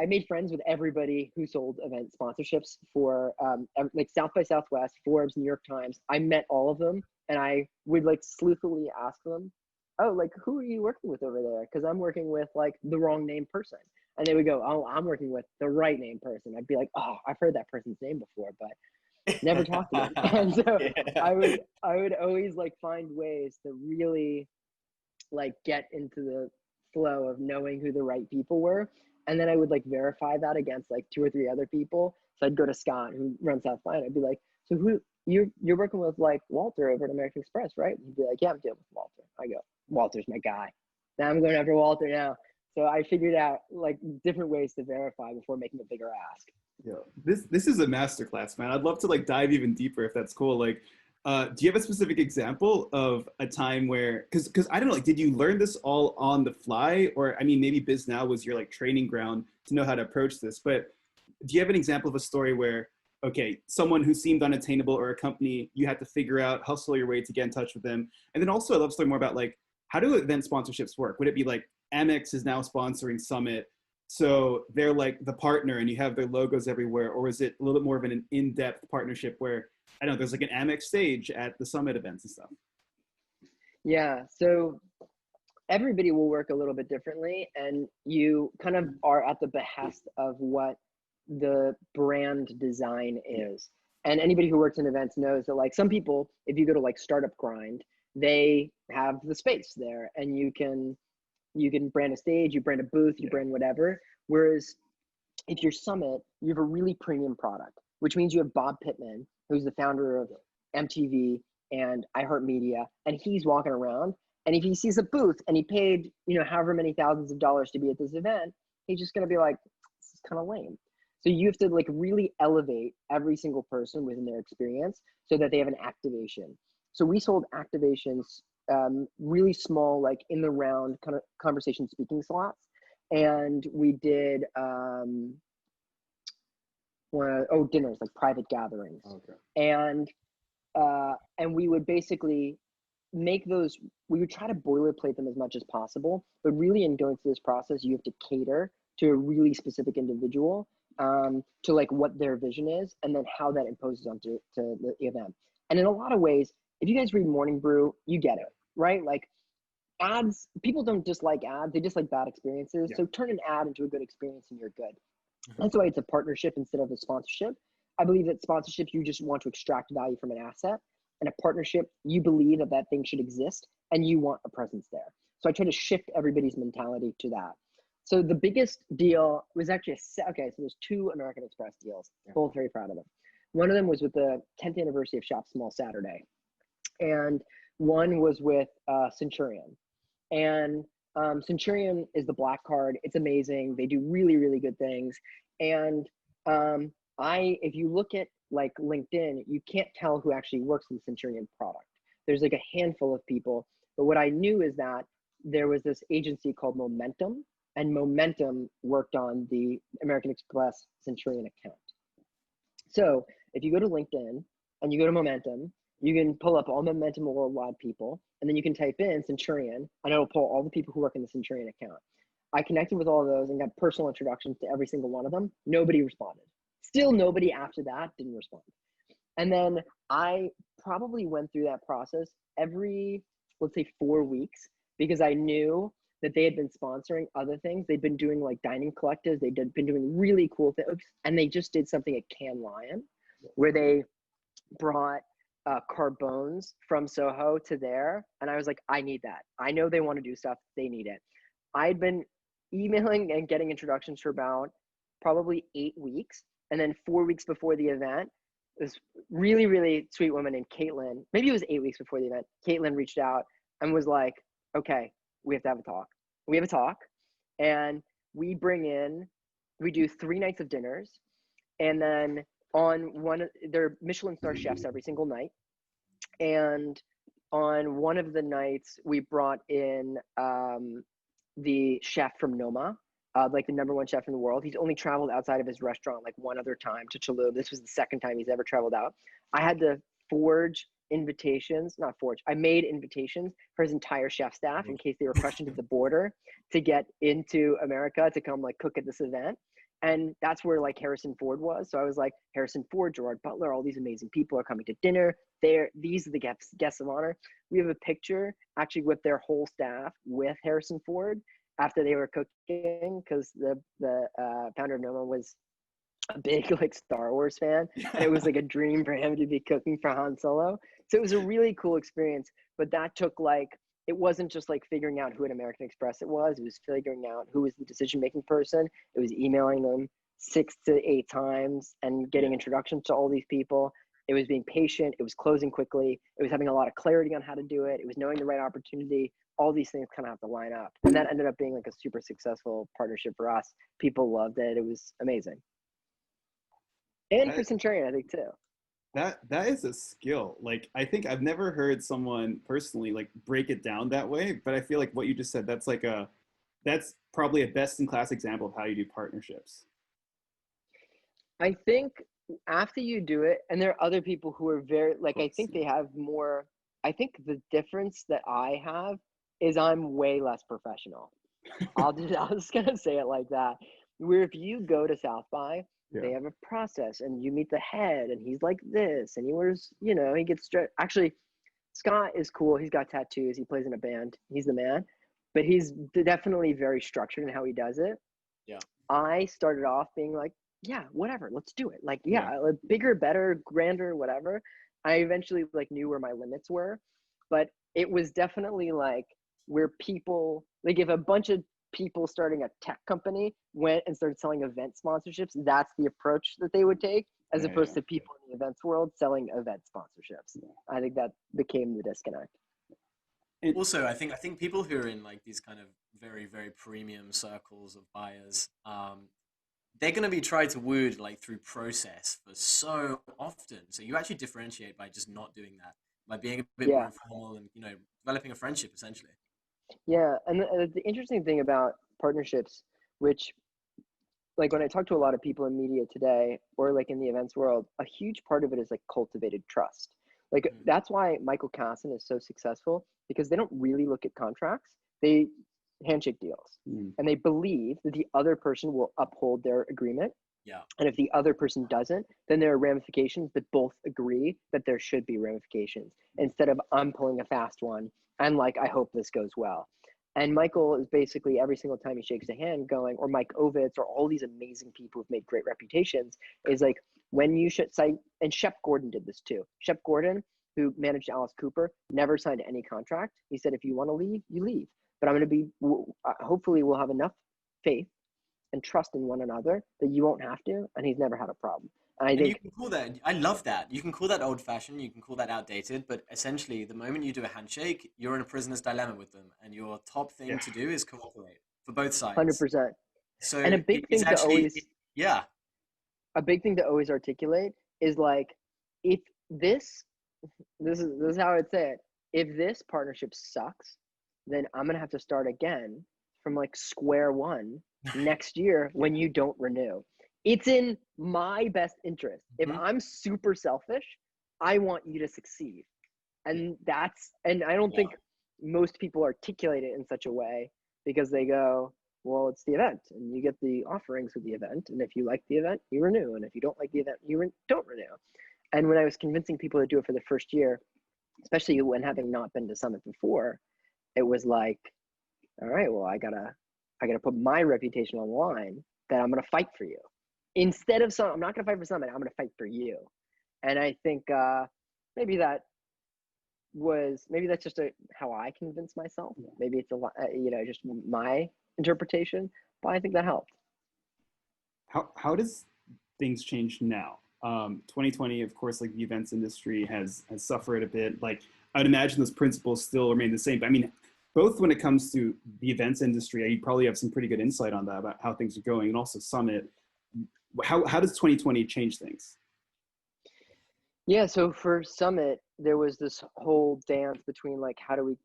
made friends with everybody who sold event sponsorships for like South by Southwest, Forbes, New York Times. I met all of them and I would like sleuthily ask them, oh, like, who are you working with over there? Because I'm working with like the wrong name person. And they would go, oh, I'm working with the right name person. I'd be like, oh, I've heard that person's name before, but never talked to them. And so I would always like find ways to really like get into the flow of knowing who the right people were. And then I would like verify that against like 2 or 3 other people. So I'd go to Scott, who runs South by, and I'd be like, so who you're working with like Walter over at American Express, right? He'd be like, yeah, I'm dealing with Walter. I go, Walter's my guy. Now I'm going after Walter now. So I figured out like different ways to verify before making a bigger ask. Yeah, this is a masterclass, man. I'd love to like dive even deeper if that's cool. Like, do you have a specific example of a time where, because I don't know, like, did you learn this all on the fly? Or, I mean, maybe Bisnow was your like training ground to know how to approach this, but do you have an example of a story where, okay, someone who seemed unattainable or a company, you had to figure out, hustle your way to get in touch with them? And then also I'd love to learn more about like, how do event sponsorships work? Would it be like Amex is now sponsoring Summit, so they're like the partner and you have their logos everywhere? Or is it a little bit more of an in-depth partnership where, I don't know, there's like an Amex stage at the Summit events and stuff? Yeah, so everybody will work a little bit differently, and you kind of are at the behest of what the brand design is. And anybody who works in events knows that like some people, if you go to like Startup Grind, they have the space there and you can brand a stage, you brand a booth, you brand whatever. Whereas if you're Summit, you have a really premium product, which means you have Bob Pittman, who's the founder of MTV and iHeartMedia, and he's walking around, and if he sees a booth and he paid, you know, however many thousands of dollars to be at this event, he's just going to be like, this is kind of lame. So you have to like really elevate every single person within their experience so that they have an activation. So we sold activations, really small, like in the round kind of conversation speaking slots. And we did, dinners, like private gatherings. Okay. And we would basically make those, we would try to boilerplate them as much as possible, but really in going through this process, you have to cater to a really specific individual, to like what their vision is and then how that imposes onto the event. And in a lot of ways, if you guys read Morning Brew, you get it, right? Like ads, people don't dislike ads, they dislike bad experiences. Yeah. So turn an ad into a good experience and you're good. That's why it's a partnership instead of a sponsorship. I believe that sponsorship, you just want to extract value from an asset, and a partnership, you believe that that thing should exist and you want a presence there. So I try to shift everybody's mentality to that. So the biggest deal was actually okay. So there's 2 American Express deals, both very proud of them. One of them was with the 10th anniversary of Shop Small Saturday, and one was with Centurion. And Centurion is the black card. It's amazing. They do really, really good things. And if you look at like LinkedIn, you can't tell who actually works in the Centurion product. There's like a handful of people. But what I knew is that there was this agency called Momentum, and Momentum worked on the American Express Centurion account. So if you go to LinkedIn and you go to Momentum, you can pull up all Momentum worldwide people, and then you can type in Centurion, and it'll pull all the people who work in the Centurion account. I connected with all of those and got personal introductions to every single one of them. Nobody responded. Still nobody after that didn't respond. And then I probably went through that process every, let's say, 4 weeks, because I knew that they had been sponsoring other things. They'd been doing like dining collectives. They'd been doing really cool things. And they just did something at Cannes Lion where they brought Carbones from Soho to there. And I was like, I need that. I know they want to do stuff. They need it. I'd been emailing and getting introductions for about probably 8 weeks. And then 4 weeks before the event, this really, really sweet woman named Caitlin, maybe it was 8 weeks before the event, Caitlin reached out and was like, okay, we have to have a talk. We have a talk, and we do 3 nights of dinners. And then they're Michelin star chefs every single night. And on one of the nights, we brought in the chef from Noma, like the #1 chef in the world. He's only traveled outside of his restaurant like one other time to Tulum. This was the second time he's ever traveled out. I had to I made invitations for his entire chef staff in case they were questioned at the border to get into America to come like cook at this event. And that's where like Harrison Ford was. So I was like, Harrison Ford, Gerard Butler, all these amazing people are coming to dinner. These are the guests of honor. We have a picture actually with their whole staff with Harrison Ford after they were cooking, because the founder of Noma was a big like Star Wars fan, and it was like a dream for him to be cooking for Han Solo. So it was a really cool experience. But that took like, it wasn't just like figuring out who at American Express it was figuring out who was the decision-making person. It was emailing them 6 to 8 times and getting introductions to all these people. It was being patient. It was closing quickly. It was having a lot of clarity on how to do it. It was knowing the right opportunity. All these things kind of have to line up. And that ended up being like a super successful partnership for us. People loved it. It was amazing. And for Centurion, I think too. That is a skill. Like, I think I've never heard someone personally like break it down that way, but I feel like what you just said, that's probably a best in class example of how you do partnerships. I think after you do it, and there are other people who are very like, I think they have more. I think the difference that I have is I'm way less professional. I'm just gonna say it like that. Where if you go to South by, they have a process, and you meet the head, and he's like this, and he wears, he gets straight. Actually, Scott is cool. He's got tattoos. He plays in a band. He's the man, but he's definitely very structured in how he does it. Yeah. I started off being like, yeah, whatever, let's do it. Like, bigger, better, grander, whatever. I eventually like knew where my limits were, but it was definitely like where people, like if a bunch of people starting a tech company went and started selling event sponsorships, that's the approach that they would take, as opposed to people in the events world selling event sponsorships. I think that became the disconnect. Also, I think people who are in like these kind of very, very premium circles of buyers, they're going to be tried to wooed like through process for so often. So you actually differentiate by just not doing that, by being a bit more informal and, developing a friendship essentially. Yeah. And the interesting thing about partnerships, which like when I talk to a lot of people in media today, or like in the events world, a huge part of it is like cultivated trust. Like that's why Michael Kasson is so successful, because they don't really look at contracts. They handshake deals, and they believe that the other person will uphold their agreement. Yeah. And if the other person doesn't, then there are ramifications that both agree that there should be ramifications, instead of I'm pulling a fast one and like, I hope this goes well. And Michael is basically every single time he shakes a hand going, or Mike Ovitz, or all these amazing people who've made great reputations, is like, when you should say, and Shep Gordon did this too. Shep Gordon, who managed Alice Cooper, never signed any contract. He said, if you want to leave, you leave. But I'm going to be, hopefully we'll have enough faith and trust in one another that you won't have to. And he's never had a problem. And I And you think can call that, I love that. You can call that old fashioned, you can call that outdated, but essentially, the moment you do a handshake, you're in a prisoner's dilemma with them. And your top thing Yeah. to do is cooperate for both sides. 100%. So And a big it's thing to actually, always, yeah, a big thing to always articulate is like, if this is how I'd say it. If this partnership sucks, then I'm going to have to start again from like square one next year when you don't renew. It's in my best interest. If Mhm. I'm super selfish, I want you to succeed. And I don't think most people articulate it in such a way, because they go, well, it's the event and you get the offerings with the event. And if you like the event, you renew. And if you don't like the event, you don't renew. And when I was convincing people to do it for the first year, especially when having not been to Summit before, it was like, all right, well, I gotta put my reputation on the line that I'm gonna fight for you. Instead of I'm not gonna fight for Summit, I'm gonna fight for you. And I think maybe that's just how I convince myself. Maybe it's a lot, just my interpretation, but I think that helped. How does things change now? 2020, of course, like the events industry has suffered a bit. Like I'd imagine those principles still remain the same. But I mean, both when it comes to the events industry, you probably have some pretty good insight on that about how things are going, and also Summit. How does 2020 change things? Yeah, so for Summit, there was this whole dance between like, how do we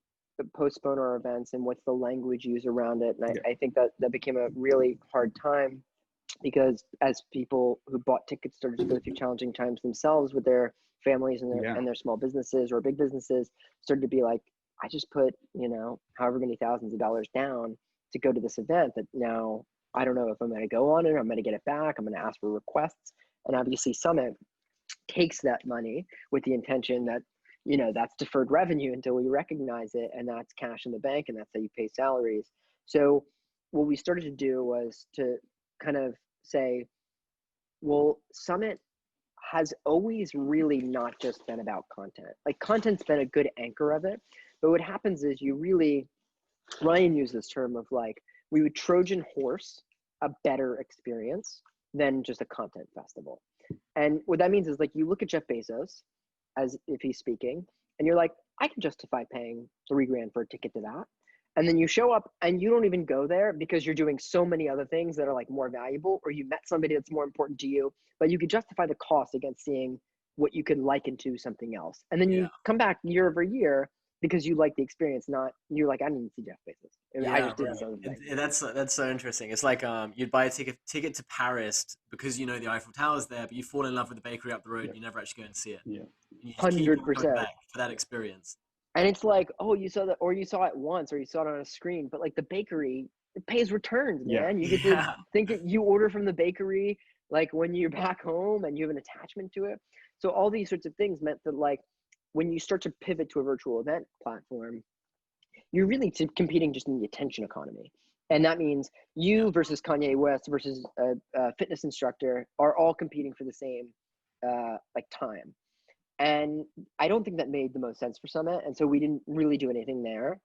postpone our events and what's the language used around it. And I think that became a really hard time, because as people who bought tickets started to go through challenging times themselves with their families and their small businesses or big businesses, started to be like, I just put, however many thousands of dollars down to go to this event that now I don't know if I'm going to go on it, I'm going to get it back, I'm going to ask for requests. And obviously Summit takes that money with the intention that, that's deferred revenue until we recognize it, and that's cash in the bank, and that's how you pay salaries. So what we started to do was to kind of say, well, Summit has always really not just been about content. Like, content's been a good anchor of it, but what happens is Ryan used this term of like, we would Trojan horse a better experience than just a content festival. And what that means is, like, you look at Jeff Bezos as if he's speaking, and you're like, I can justify paying $3,000 for a ticket to that. And then you show up and you don't even go there because you're doing so many other things that are like more valuable, or you met somebody that's more important to you, but you could justify the cost against seeing what you could liken to something else. And then you come back year over year because you like the experience, not you're like, I didn't see Jeff Bezos. I just did this other thing. That's so interesting. It's like you'd buy a ticket to Paris because you know the Eiffel Tower's there, but you fall in love with the bakery up the road and you never actually go and see it. Yeah. And you just keep on coming 100%. back for that experience. And it's like, oh, you saw that, or you saw it once, or you saw it on a screen, but like the bakery, it pays returns, man. You get to think that you order from the bakery, like when you're back home and you have an attachment to it. So all these sorts of things meant that, like, when you start to pivot to a virtual event platform, you're really competing just in the attention economy. And that means you versus Kanye West versus a fitness instructor are all competing for the same like time. And I don't think that made the most sense for Summit. And so we didn't really do anything there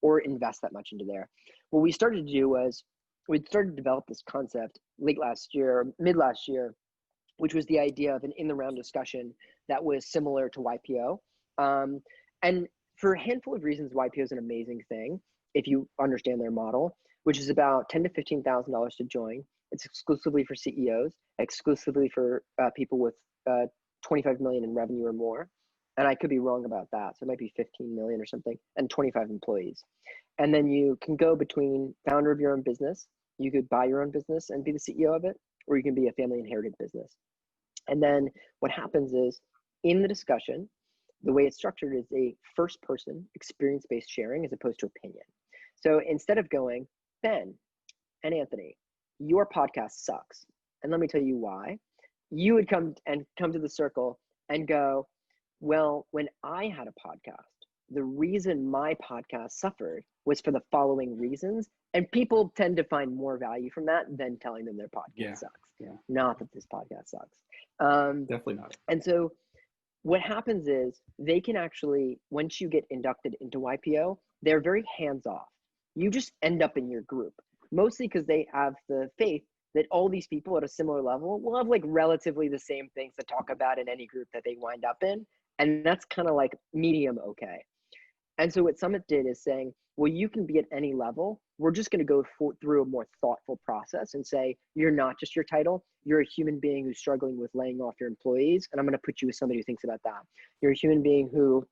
or invest that much into there. What we started to do was we started to develop this concept late last year, mid last year, which was the idea of an in-the-round discussion that was similar to YPO. And for a handful of reasons, YPO is an amazing thing if you understand their model, which is about $10,000 to $15,000 to join. It's exclusively for CEOs, exclusively for people with 25 million in revenue or more. And I could be wrong about that. So it might be 15 million or something, and 25 employees. And then you can go between founder of your own business. You could buy your own business and be the CEO of it, or you can be a family inherited business. And then what happens is, in the discussion, the way it's structured is a first person experience-based sharing as opposed to opinion. So instead of going, Ben and Anthony, your podcast sucks, and let me tell you why, you would come to the circle and go, well, when I had a podcast, the reason my podcast suffered was for the following reasons. And people tend to find more value from that than telling them their podcast sucks. Yeah. Not that this podcast sucks. Definitely not. And so what happens is they can actually, once you get inducted into YPO, they're very hands-off. You just end up in your group, mostly because they have the faith that all these people at a similar level will have like relatively the same things to talk about in any group that they wind up in. And that's kind of like medium okay. And so what Summit did is saying, well, you can be at any level. We're just going to go through a more thoughtful process and say, you're not just your title. You're a human being who's struggling with laying off your employees. And I'm going to put you with somebody who thinks about that. You're a human being who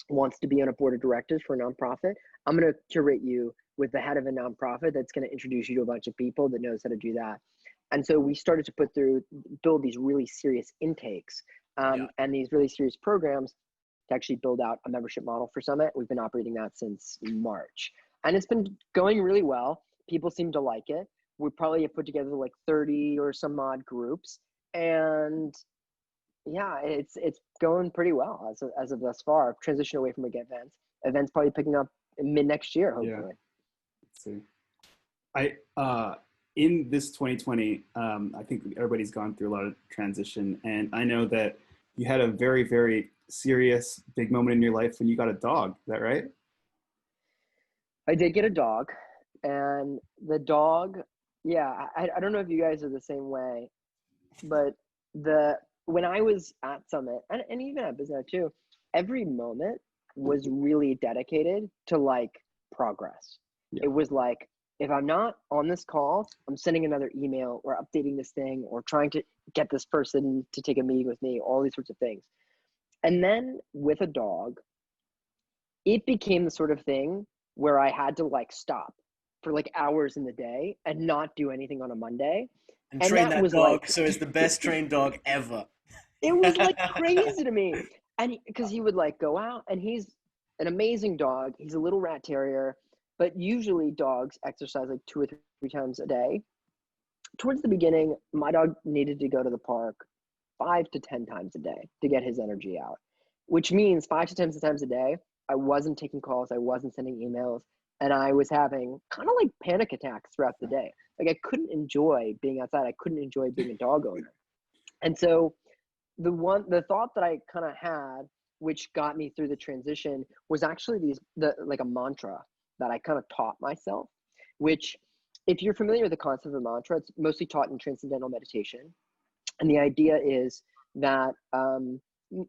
wants to be on a board of directors for a nonprofit. I'm going to curate you with the head of a nonprofit that's going to introduce you to a bunch of people that knows how to do that. And so we started to build these really serious intakes and these really serious programs to actually build out a membership model for Summit. We've been operating that since March. And it's been going really well. People seem to like it. We probably have put together like 30 or some odd groups. And yeah, it's going pretty well as of thus far. I've transitioned away from events probably picking up mid next year, hopefully. Yeah. Let's see. In this 2020, I think everybody's gone through a lot of transition. And I know that you had a very, very serious big moment in your life when you got a dog. Is that right? I did get a dog, and the dog, I don't know if you guys are the same way, but when I was at Summit and even at Bisnow too, every moment was really dedicated to like progress. Yeah. It was like, if I'm not on this call, I'm sending another email or updating this thing or trying to get this person to take a meeting with me, all these sorts of things. And then with a dog, it became the sort of thing where I had to like stop for like hours in the day and not do anything on a Monday. And train that dog like, so it's the best trained dog ever. It was like crazy to me. And because he would like go out, and he's an amazing dog. He's a little rat terrier, but usually dogs exercise like 2 or 3 times a day. Towards the beginning, my dog needed to go to the park 5 to 10 times a day to get his energy out, which means 5 to 10 times a day, I wasn't taking calls, I wasn't sending emails, and I was having kind of like panic attacks throughout the day. Like I couldn't enjoy being outside. I couldn't enjoy being a dog owner. And so the thought that I kind of had, which got me through the transition, was actually like a mantra that I kind of taught myself, which if you're familiar with the concept of a mantra, it's mostly taught in transcendental meditation. And the idea is that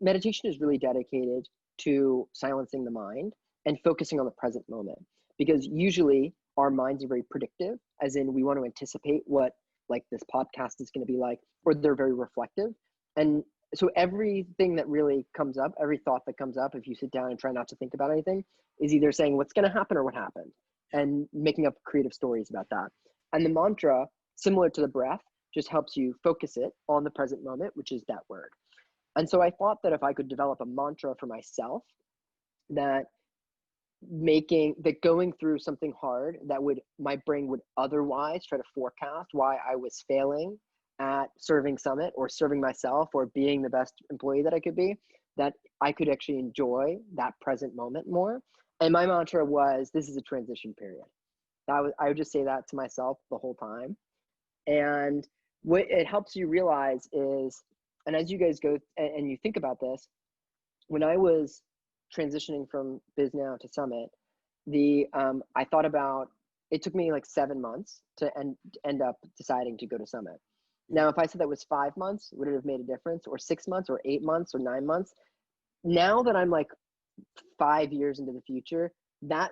meditation is really dedicated to silencing the mind and focusing on the present moment. Because usually our minds are very predictive, as in we want to anticipate what like this podcast is going to be like, or they're very reflective. And so everything that really comes up, every thought that comes up, if you sit down and try not to think about anything, is either saying what's going to happen or what happened, and making up creative stories about that. And the mantra, similar to the breath, just helps you focus it on the present moment, which is that word. And so I thought that if I could develop a mantra for myself, that going through something hard that my brain would otherwise try to forecast why I was failing at serving Summit or serving myself or being the best employee that I could be, that I could actually enjoy that present moment more. And my mantra was, this is a transition period. I would just say that to myself the whole time. And what it helps you realize is, and as you guys go and you think about this, when I was transitioning from Bisnow to Summit, I thought about, it took me like 7 months to end up deciding to go to Summit. Now, if I said that was 5 months, would it have made a difference? Or 6 months, or 8 months, or 9 months? Now that I'm like 5 years into the future, that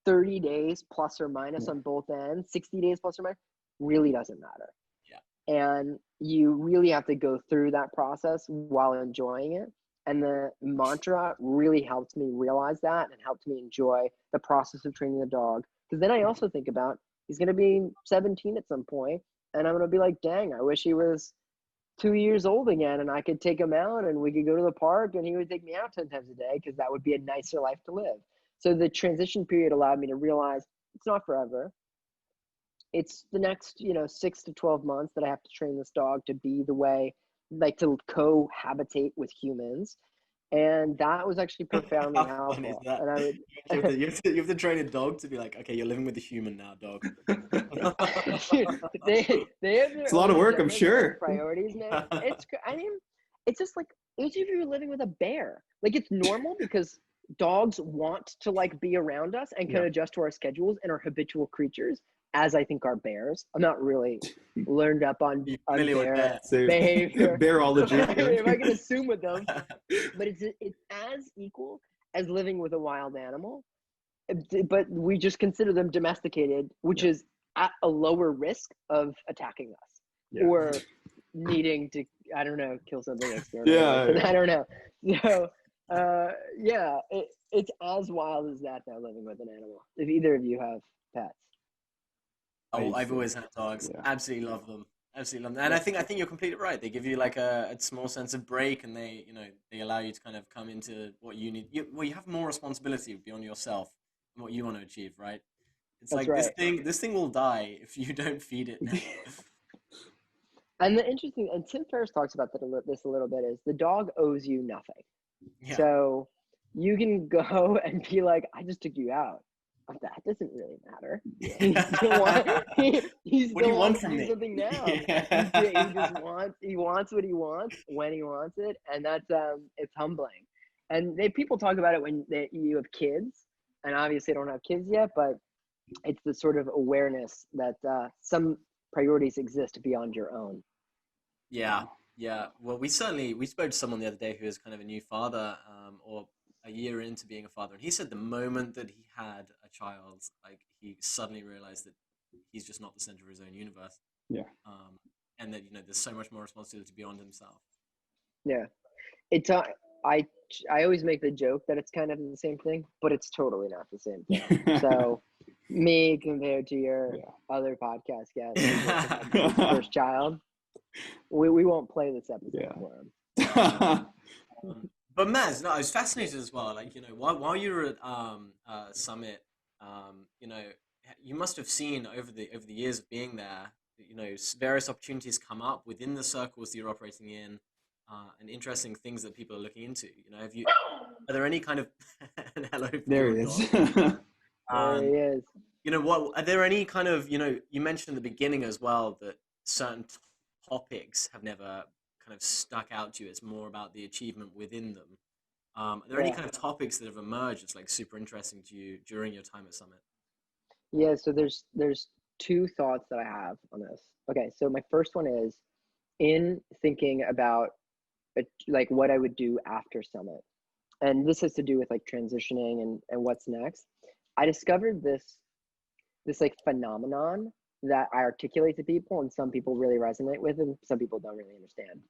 30 days plus or minus on both ends, 60 days plus or minus, really doesn't matter. Yeah. And you really have to go through that process while enjoying it. And the mantra really helped me realize that and helped me enjoy the process of training the dog. Because then I also think about, he's going to be 17 at some point, and I'm going to be like, dang, I wish he was 2 years old again and I could take him out and we could go to the park and he would take me out 10 times a day, because that would be a nicer life to live. So the transition period allowed me to realize it's not forever. It's the next, 6 to 12 months that I have to train this dog to be the way, like to cohabitate with humans. And that was actually profoundly How fun is helpful. that? And I would, You have to train a dog to be like, okay, you're living with a human now, dog. dude, they have It's their a lot of own work, I'm agendas, their own sure. priorities, man. I mean, it's just like each of you are living with a bear. Like, it's normal because dogs want to like be around us and can Yeah. adjust to our schedules and are habitual creatures, as I think are bears. I'm not really learned up on You're familiar with bear that. So, behavior. bearology. If I can assume with them, but it's as equal as living with a wild animal. But we just consider them domesticated, which is at a lower risk of attacking us or needing to, I don't know, kill something external. Yeah. I don't know. So, it's as wild as that though, living with an animal. If either of you have pets. Oh, I've always had dogs. Yeah. Absolutely love them. Absolutely love them. And I think you're completely right. They give you like a small sense of break, and they allow you to kind of come into what you need. You have more responsibility beyond yourself and what you want to achieve, right? It's That's like right. this thing will die if you don't feed it now. And the interesting, and Tim Ferriss talks about this a little bit, is the dog owes you nothing. Yeah. So you can go and be like, I just took you out. But that doesn't really matter. He What do you still want wants to from do me? something now. Yeah. He wants what he wants when he wants it, and that's it's humbling. And people talk about it when you have kids, and obviously I don't have kids yet, but it's the sort of awareness that some priorities exist beyond your own. Yeah, yeah. Well, we spoke to someone the other day who is kind of a new father, or a year into being a father, and he said the moment that he had a child, like he suddenly realized that he's just not the center of his own universe. Yeah. And that there's so much more responsibility beyond himself. Yeah, it's I always make the joke that it's kind of the same thing, but it's totally not the same thing. So, me compared to your other podcast guest, first child, we won't play this episode for him. But Maz, no, I was fascinated as well. Like, while you were at Summit, you must have seen over the years of being there, various opportunities come up within the circles that you're operating in, and interesting things that people are looking into. Are there any kind of hello? There he is. There he is. What are there any kind of you mentioned in the beginning as well that certain topics have never kind of stuck out to you. It's more about the achievement within them. Are there any kind of topics that have emerged that's like super interesting to you during your time at Summit? Yeah, so there's two thoughts that I have on this. Okay, so my first one is in thinking about like what I would do after Summit. And this has to do with like transitioning and what's next. I discovered this like phenomenon that I articulate to people, and some people really resonate with, and some people don't really understand.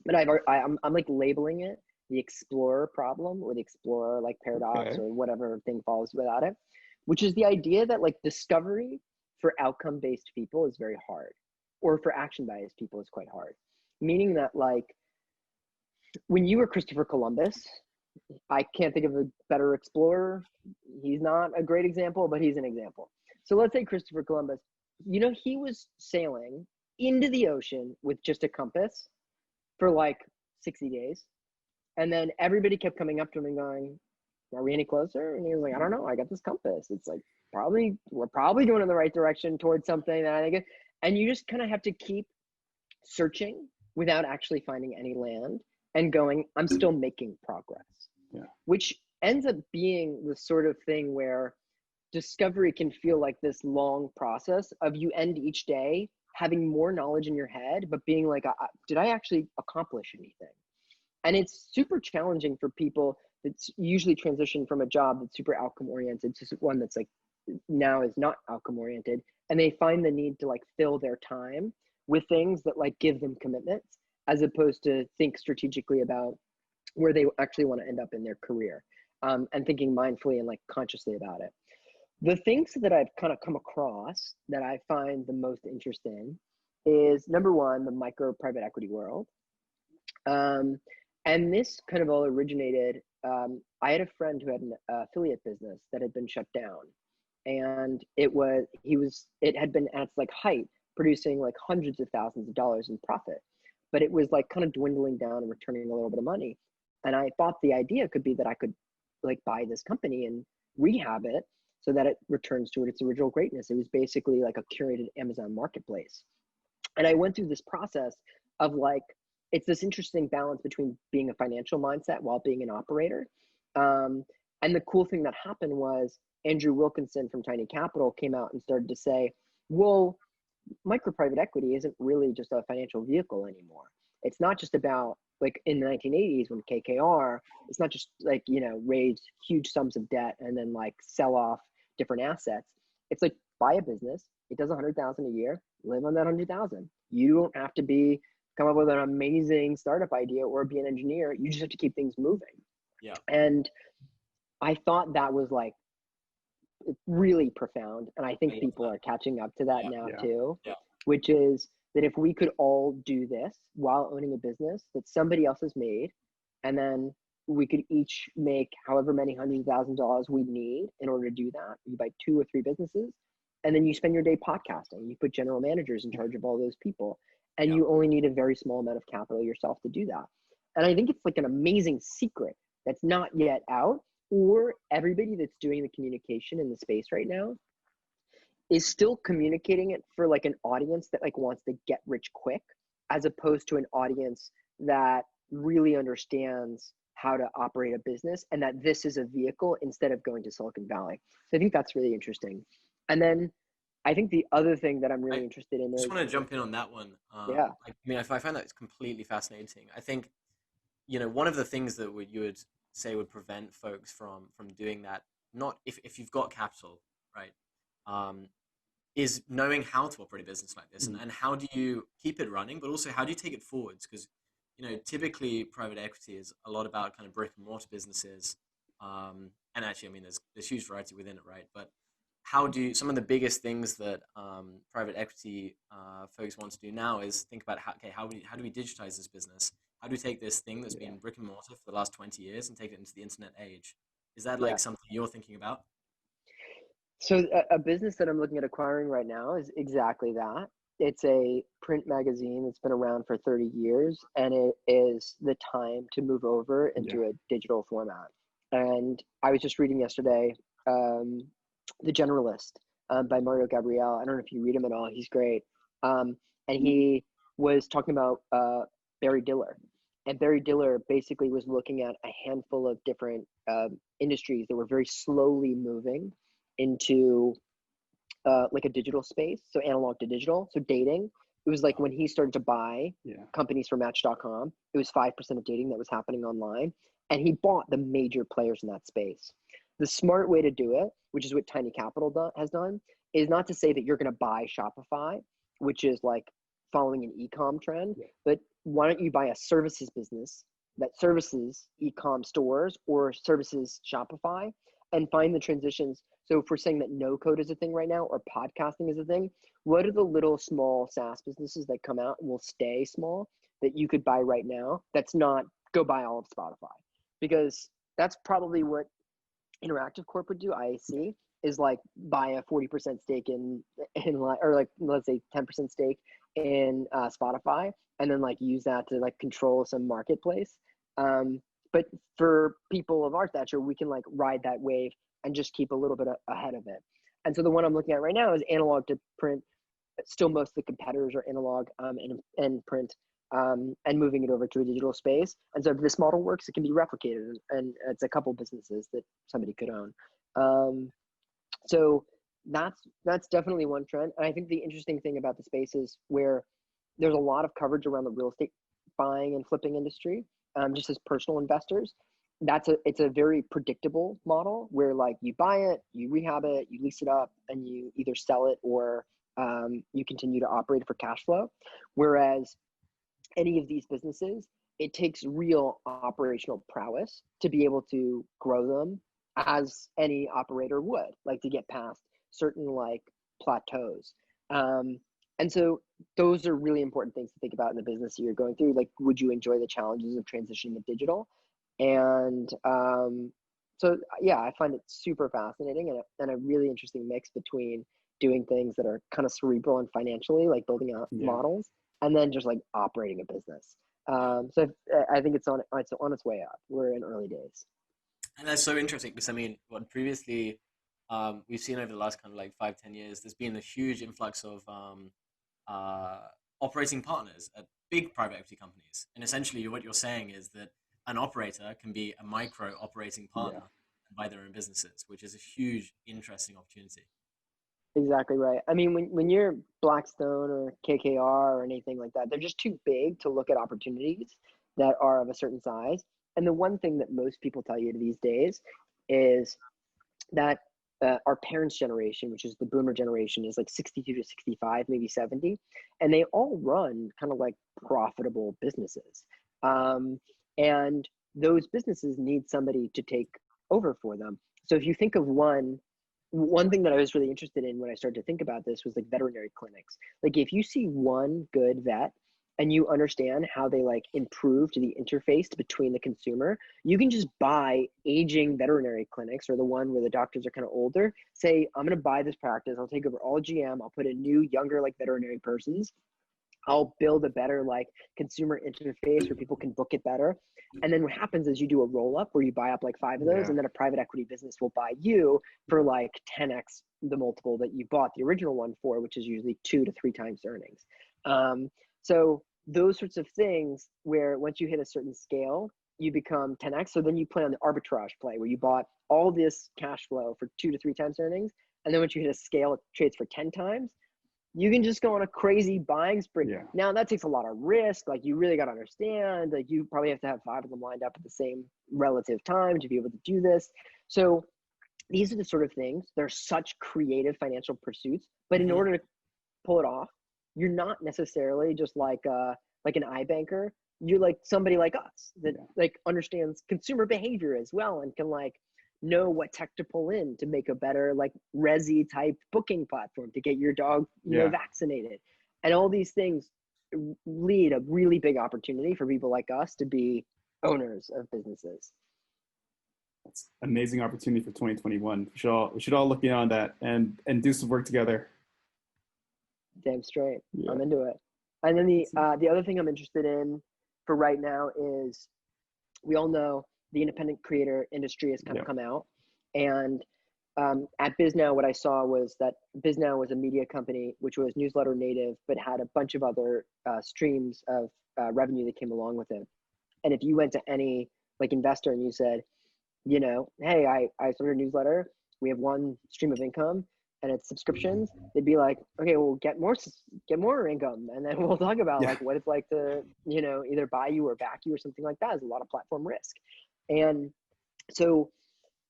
But I'm like labeling it the explorer problem, or the explorer like paradox, or whatever thing falls without it, which is the idea that like discovery for outcome-based people is very hard, or for action-biased people is quite hard. Meaning that like when you were Christopher Columbus, I can't think of a better explorer. He's not a great example, but he's an example. So let's say Christopher Columbus, he was sailing into the ocean with just a compass for like 60 days. And then everybody kept coming up to him and going, are we any closer? And he was like, I don't know. I got this compass. It's like, we're probably going in the right direction towards something that I think. And you just kind of have to keep searching without actually finding any land and going, I'm still making progress. Yeah. Which ends up being the sort of thing where discovery can feel like this long process of you end each day having more knowledge in your head, but being like, did I actually accomplish anything? And it's super challenging for people that's usually transition from a job that's super outcome oriented to one that's like now is not outcome oriented. And they find the need to like fill their time with things that like give them commitments, as opposed to think strategically about where they actually want to end up in their career, and thinking mindfully and like consciously about it. The things that I've kind of come across that I find the most interesting is number one, the micro private equity world. And this kind of all originated, I had a friend who had an affiliate business that had been shut down, and it had been at its like height producing like hundreds of thousands of dollars in profit, but it was like kind of dwindling down and returning a little bit of money. And I thought the idea could be that I could like buy this company and rehab it so that it returns to its original greatness. It was basically like a curated Amazon marketplace. And I went through this process of like, it's this interesting balance between being a financial mindset while being an operator. And the cool thing that happened was Andrew Wilkinson from Tiny Capital came out and started to say, well, micro private equity isn't really just a financial vehicle anymore. It's not just about like in the 1980s when KKR, it's not just like, you know, raise huge sums of debt and then like sell off different assets. It's like buy a business, it does 100,000 a year, live on that 100,000. You don't have to come up with an amazing startup idea or be an engineer. You just have to keep things moving. Yeah. And I thought that was like really profound. And I think people are catching up to that now too, which is that if we could all do this while owning a business that somebody else has made, and then we could each make however many $100,000 we need in order to do that. You buy 2 or 3 businesses, and then you spend your day podcasting. You put general managers in charge of all those people, and you only need a very small amount of capital yourself to do that. And I think it's like an amazing secret that's not yet out, or everybody that's doing the communication in the space right now is still communicating it for like an audience that like wants to get rich quick, as opposed to an audience that really understands how to operate a business and that this is a vehicle instead of going to Silicon Valley. So I think that's really interesting. And then I think the other thing that I'm really interested in is— I just want to jump in on that one. I mean, I find that it's completely fascinating. I think, you know, one of the things that you would say would prevent folks from doing that, not if you've got capital, right, is knowing how to operate a business like this, and how do you keep it running, but also how do you take it forwards? Because, you know, typically private equity is a lot about kind of brick and mortar businesses, and actually, I mean, there's huge variety within it, right? But how do some of the biggest things that private equity folks want to do now is think about how do we digitize this business? How do we take this thing that's been brick and mortar for the last 20 years and take it into the internet age? Is that like something you're thinking about? So a business that I'm looking at acquiring right now is exactly that. It's a print magazine that's been around for 30 years, and it is the time to move over into a digital format. And I was just reading yesterday, The Generalist by Mario Gabriel. I don't know if you read him at all. He's great. And he was talking about Barry Diller. And Barry Diller basically was looking at a handful of different industries that were very slowly moving into like a digital space, so analog to digital. So dating, it was like when he started to buy companies for Match.com, it was 5% of dating that was happening online, and he bought the major players in that space. The smart way to do it, which is what Tiny Capital has done, is not to say that you're going to buy Shopify, which is like following an e-com trend, but why don't you buy a services business that services e-com stores or services Shopify, and find the transitions. So if we're saying that no code is a thing right now, or podcasting is a thing, what are the little small SaaS businesses that come out and will stay small that you could buy right now? That's not go buy all of Spotify, because that's probably what Interactive Corp would do. IAC is like buy a 40% stake in or like, let's say 10% stake in Spotify, and then like use that to like control some marketplace. But for people of our stature, we can like ride that wave and just keep a little bit ahead of it. And so the one I'm looking at right now is analog to print. Still, most of the competitors are analog and print, and moving it over to a digital space. And so if this model works, it can be replicated, and it's a couple businesses that somebody could own. So that's definitely one trend. And I think the interesting thing about the space is where there's a lot of coverage around the real estate buying and flipping industry. Just as personal investors, it's a very predictable model where like you buy it, you rehab it, you lease it up, and you either sell it or you continue to operate for cash flow. Whereas any of these businesses, it takes real operational prowess to be able to grow them as any operator would, like to get past certain like plateaus. And so those are really important things to think about in the business you're going through. Like, would you enjoy the challenges of transitioning to digital? And so, yeah, I find it super fascinating and a really interesting mix between doing things that are kind of cerebral and financially, like building out models, and then just like operating a business. So I think it's on its way up. We're in early days. And that's so interesting because I mean, what previously we've seen over the last kind of like 5-10 years, there's been a huge influx of uh, operating partners at big private equity companies. And essentially, what you're saying is that an operator can be a micro operating partner and buy their own businesses, which is a huge, interesting opportunity. Exactly right. I mean, when you're Blackstone or KKR or anything like that, they're just too big to look at opportunities that are of a certain size. And the one thing that most people tell you these days is that our parents' generation, which is the boomer generation, is like 62 to 65, maybe 70. And they all run kind of like profitable businesses. And those businesses need somebody to take over for them. So if you think of one thing that I was really interested in when I started to think about this was like veterinary clinics. Like if you see one good vet and you understand how they like improve to the interface between the consumer, you can just buy aging veterinary clinics or the one where the doctors are kind of older. Say, I'm going to buy this practice. I'll take over all GM. I'll put in new, younger, like veterinary persons. I'll build a better like consumer interface where people can book it better. And then what happens is you do a roll up where you buy up like 5 of those, and then a private equity business will buy you for like 10x the multiple that you bought the original one for, which is usually 2 to 3 times earnings. So those sorts of things where once you hit a certain scale, you become 10x. So then you play on the arbitrage play where you bought all this cash flow for 2 to 3 times earnings. And then once you hit a scale, it trades for 10 times. You can just go on a crazy buying spree. Yeah. Now that takes a lot of risk. Like you really got to understand, like you probably have to have 5 of them lined up at the same relative time to be able to do this. So these are the sort of things, they're such creative financial pursuits, but in order to pull it off, you're not necessarily just like an iBanker. You're like somebody like us that like understands consumer behavior as well and can like know what tech to pull in to make a better like Resi type booking platform to get your dog vaccinated. And all these things lead a really big opportunity for people like us to be owners of businesses. That's an amazing opportunity for 2021. We should all look beyond that and do some work together. Damn straight. I'm into it. And then the other thing I'm interested in for right now is we all know the independent creator industry has kind of come out. And at Bisnow, what I saw was that Bisnow was a media company, which was newsletter native, but had a bunch of other streams of revenue that came along with it. And if you went to any like investor and you said, you know, hey, I started a newsletter, we have one stream of income and it's subscriptions, they'd be like, okay, well, get more income. And then we'll talk about like what it's like to, you know, either buy you or back you or something like that. Is a lot of platform risk. And so,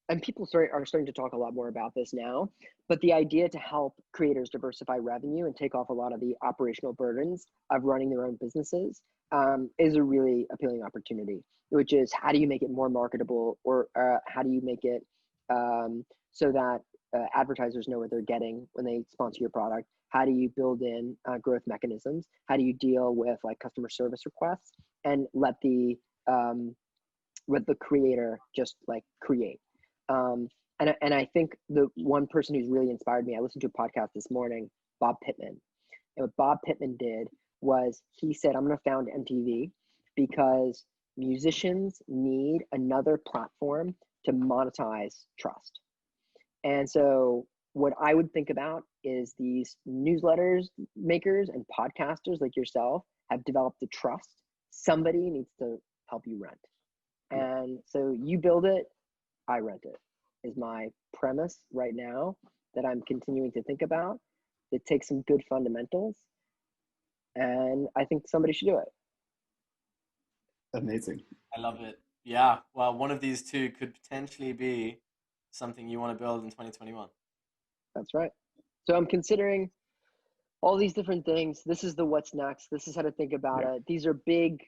and people are starting to talk a lot more about this now, but the idea to help creators diversify revenue and take off a lot of the operational burdens of running their own businesses is a really appealing opportunity, which is how do you make it more marketable, or how do you make it so that advertisers know what they're getting when they sponsor your product? How do you build in growth mechanisms? How do you deal with like customer service requests and let the creator just like create? And I think the one person who's really inspired me, I listened to a podcast this morning, Bob Pittman. And what Bob Pittman did was he said, I'm going to found MTV because musicians need another platform to monetize trust. And so what I would think about is these newsletters makers and podcasters like yourself have developed the trust. Somebody needs to help you rent. And so you build it, I rent it, is my premise right now that I'm continuing to think about. It takes some good fundamentals, and I think somebody should do it. Amazing. I love it. Yeah. Well, one of these two could potentially be something you want to build in 2021. That's right. So I'm considering all these different things. This is the what's next. This is how to think about it. These are big,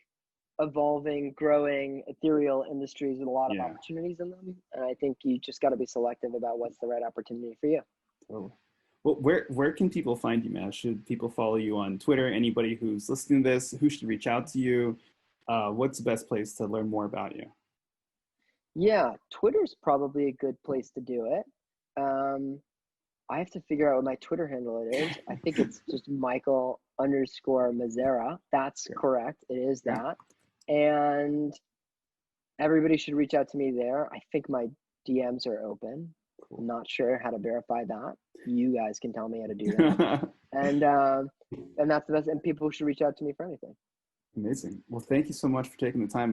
evolving, growing, ethereal industries with a lot of opportunities in them. And I think you just got to be selective about what's the right opportunity for you. Oh. Well, where can people find you, man? Should people follow you on Twitter? Anybody who's listening to this, who should reach out to you? What's the best place to learn more about you? Yeah, Twitter's probably a good place to do it. I have to figure out what my Twitter handle is. I think it's just Michael _Mazzara. That's correct. It is that. And everybody should reach out to me there. I think my DMs are open. I'm not sure how to verify that. You guys can tell me how to do that. And that's the best. And people should reach out to me for anything. Amazing. Well, thank you so much for taking the time.